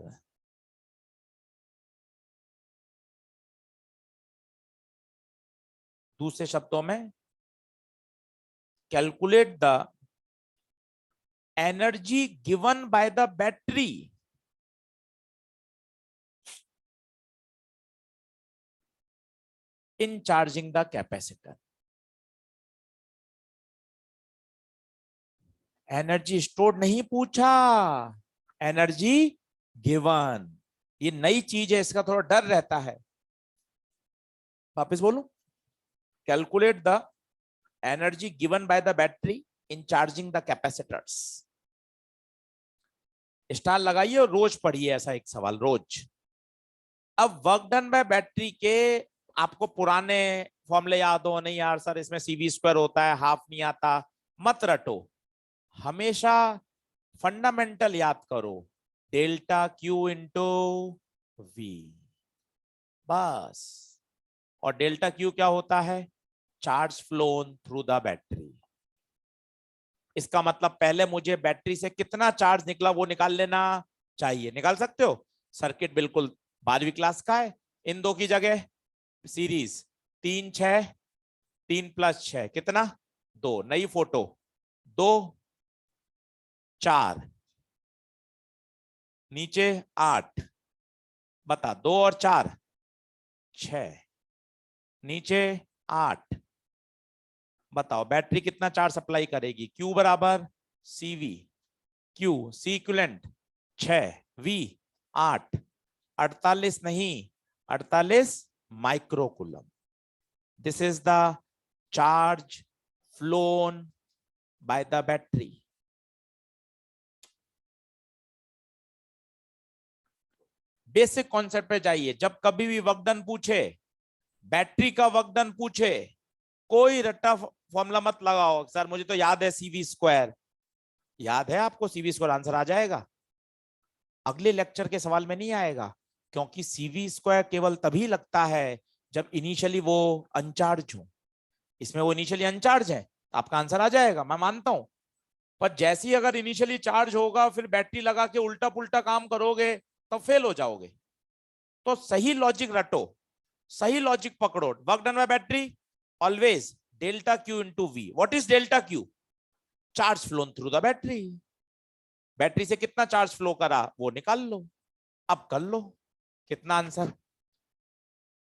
दूसरे शब्दों में, calculate the energy given by the battery in charging the capacitor. Energy stored नहीं पूछा, एनर्जी गिवन। ये नई चीज है, इसका थोड़ा डर रहता है। वापस बोलूं, calculate the energy given by the battery in charging the capacitors. Star लगाइए और रोज पढ़िए ऐसा एक सवाल रोज। अब वर्क डन बाय बैटरी के आपको पुराने फॉर्मूले याद हो, नहीं यार सर इसमें CV स्क्वायर होता है, हाफ नहीं आता, मत रटो। हमेशा फंडामेंटल याद करो, डेल्टा Q इंटू V, बस। और डेल्टा Q क्या होता है? Charge phloem through the battery. इसका मतलब पहले मुझे बैटरी से कितना चार्ज निकला वो निकाल लेना चाहिए। निकाल सकते हो? सर्किट बिल्कुल 12वीं क्लास का है। इन दो की जगह सीरीज 3 6, 3 + 6 कितना? 2। नई फोटो 2 4, नीचे 8, बता 2 और 4 6, नीचे 8। बताओ बैटरी कितना चार्ज सप्लाई करेगी? Q बराबर CV, Q C equivalent 6, V 8, 48 नहीं 48 microcoulomb. This is the charge phloem by the battery. Basic concept पे जाइए। जब कभी भी वर्क डन पूछे, बैटरी का वर्क डन पूछे, कोई रट्टा फॉर्मूला मत लगाओ। सर मुझे तो याद है CV स्क्वायर। याद है आपको CV स्क्वायर? आंसर आ जाएगा, अगले लेक्चर के सवाल में नहीं आएगा, क्योंकि CV स्क्वायर केवल तभी लगता है जब इनिशियली वो अनचार्ज हो। इसमें वो इनिशियली अनचार्ज है, आपका आंसर आ जाएगा, मैं मानता हूं। पर जैसे ही अगर इनिशियली चार्ज होगा, फिर बैटरी लगा के उल्टा पुल्टा काम करोगे तो फेल हो जाओगे। तो सही लॉजिक रटो, सही लॉजिक पकड़ो। Work done by battery always delta Q into V। What is delta Q? Charge phloem through the battery. Battery से कितना चार्ज फ्लो करा वो निकाल लो। अब कर लो, कितना आंसर?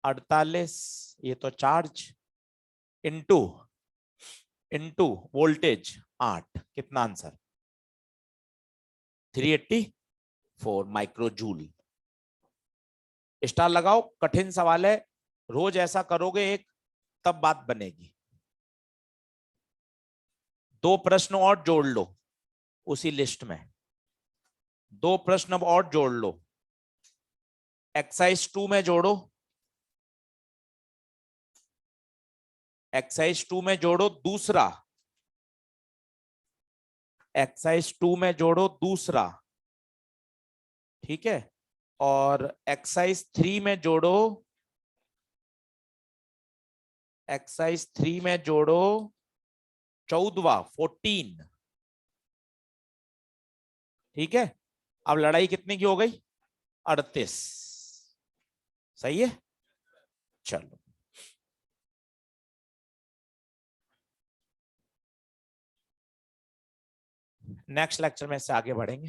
48। ये तो चार्ज इंटू वोल्टेज 8, कितना आंसर? 384 माइक्रोजूल। स्टार लगाओ, कठिन सवाल है, रोज ऐसा करोगे एक, तब बात बनेगी। 2 प्रश्न और जोड़ लो उसी लिस्ट में, 2 प्रश्न अब और जोड़ लो। एक्सरसाइज 2 में जोड़ो, एक्सरसाइज 2 में जोड़ो दूसरा, एक्सरसाइज 2 में जोड़ो दूसरा, ठीक है। और एक्सरसाइज 3 में जोड़ो, एक्सरसाइज 3 में जोड़ो 14वां 14, ठीक है। अब लड़ाई कितने की हो गई? 38। सही है, चलो नेक्स्ट लेक्चर में इससे आगे बढ़ेंगे।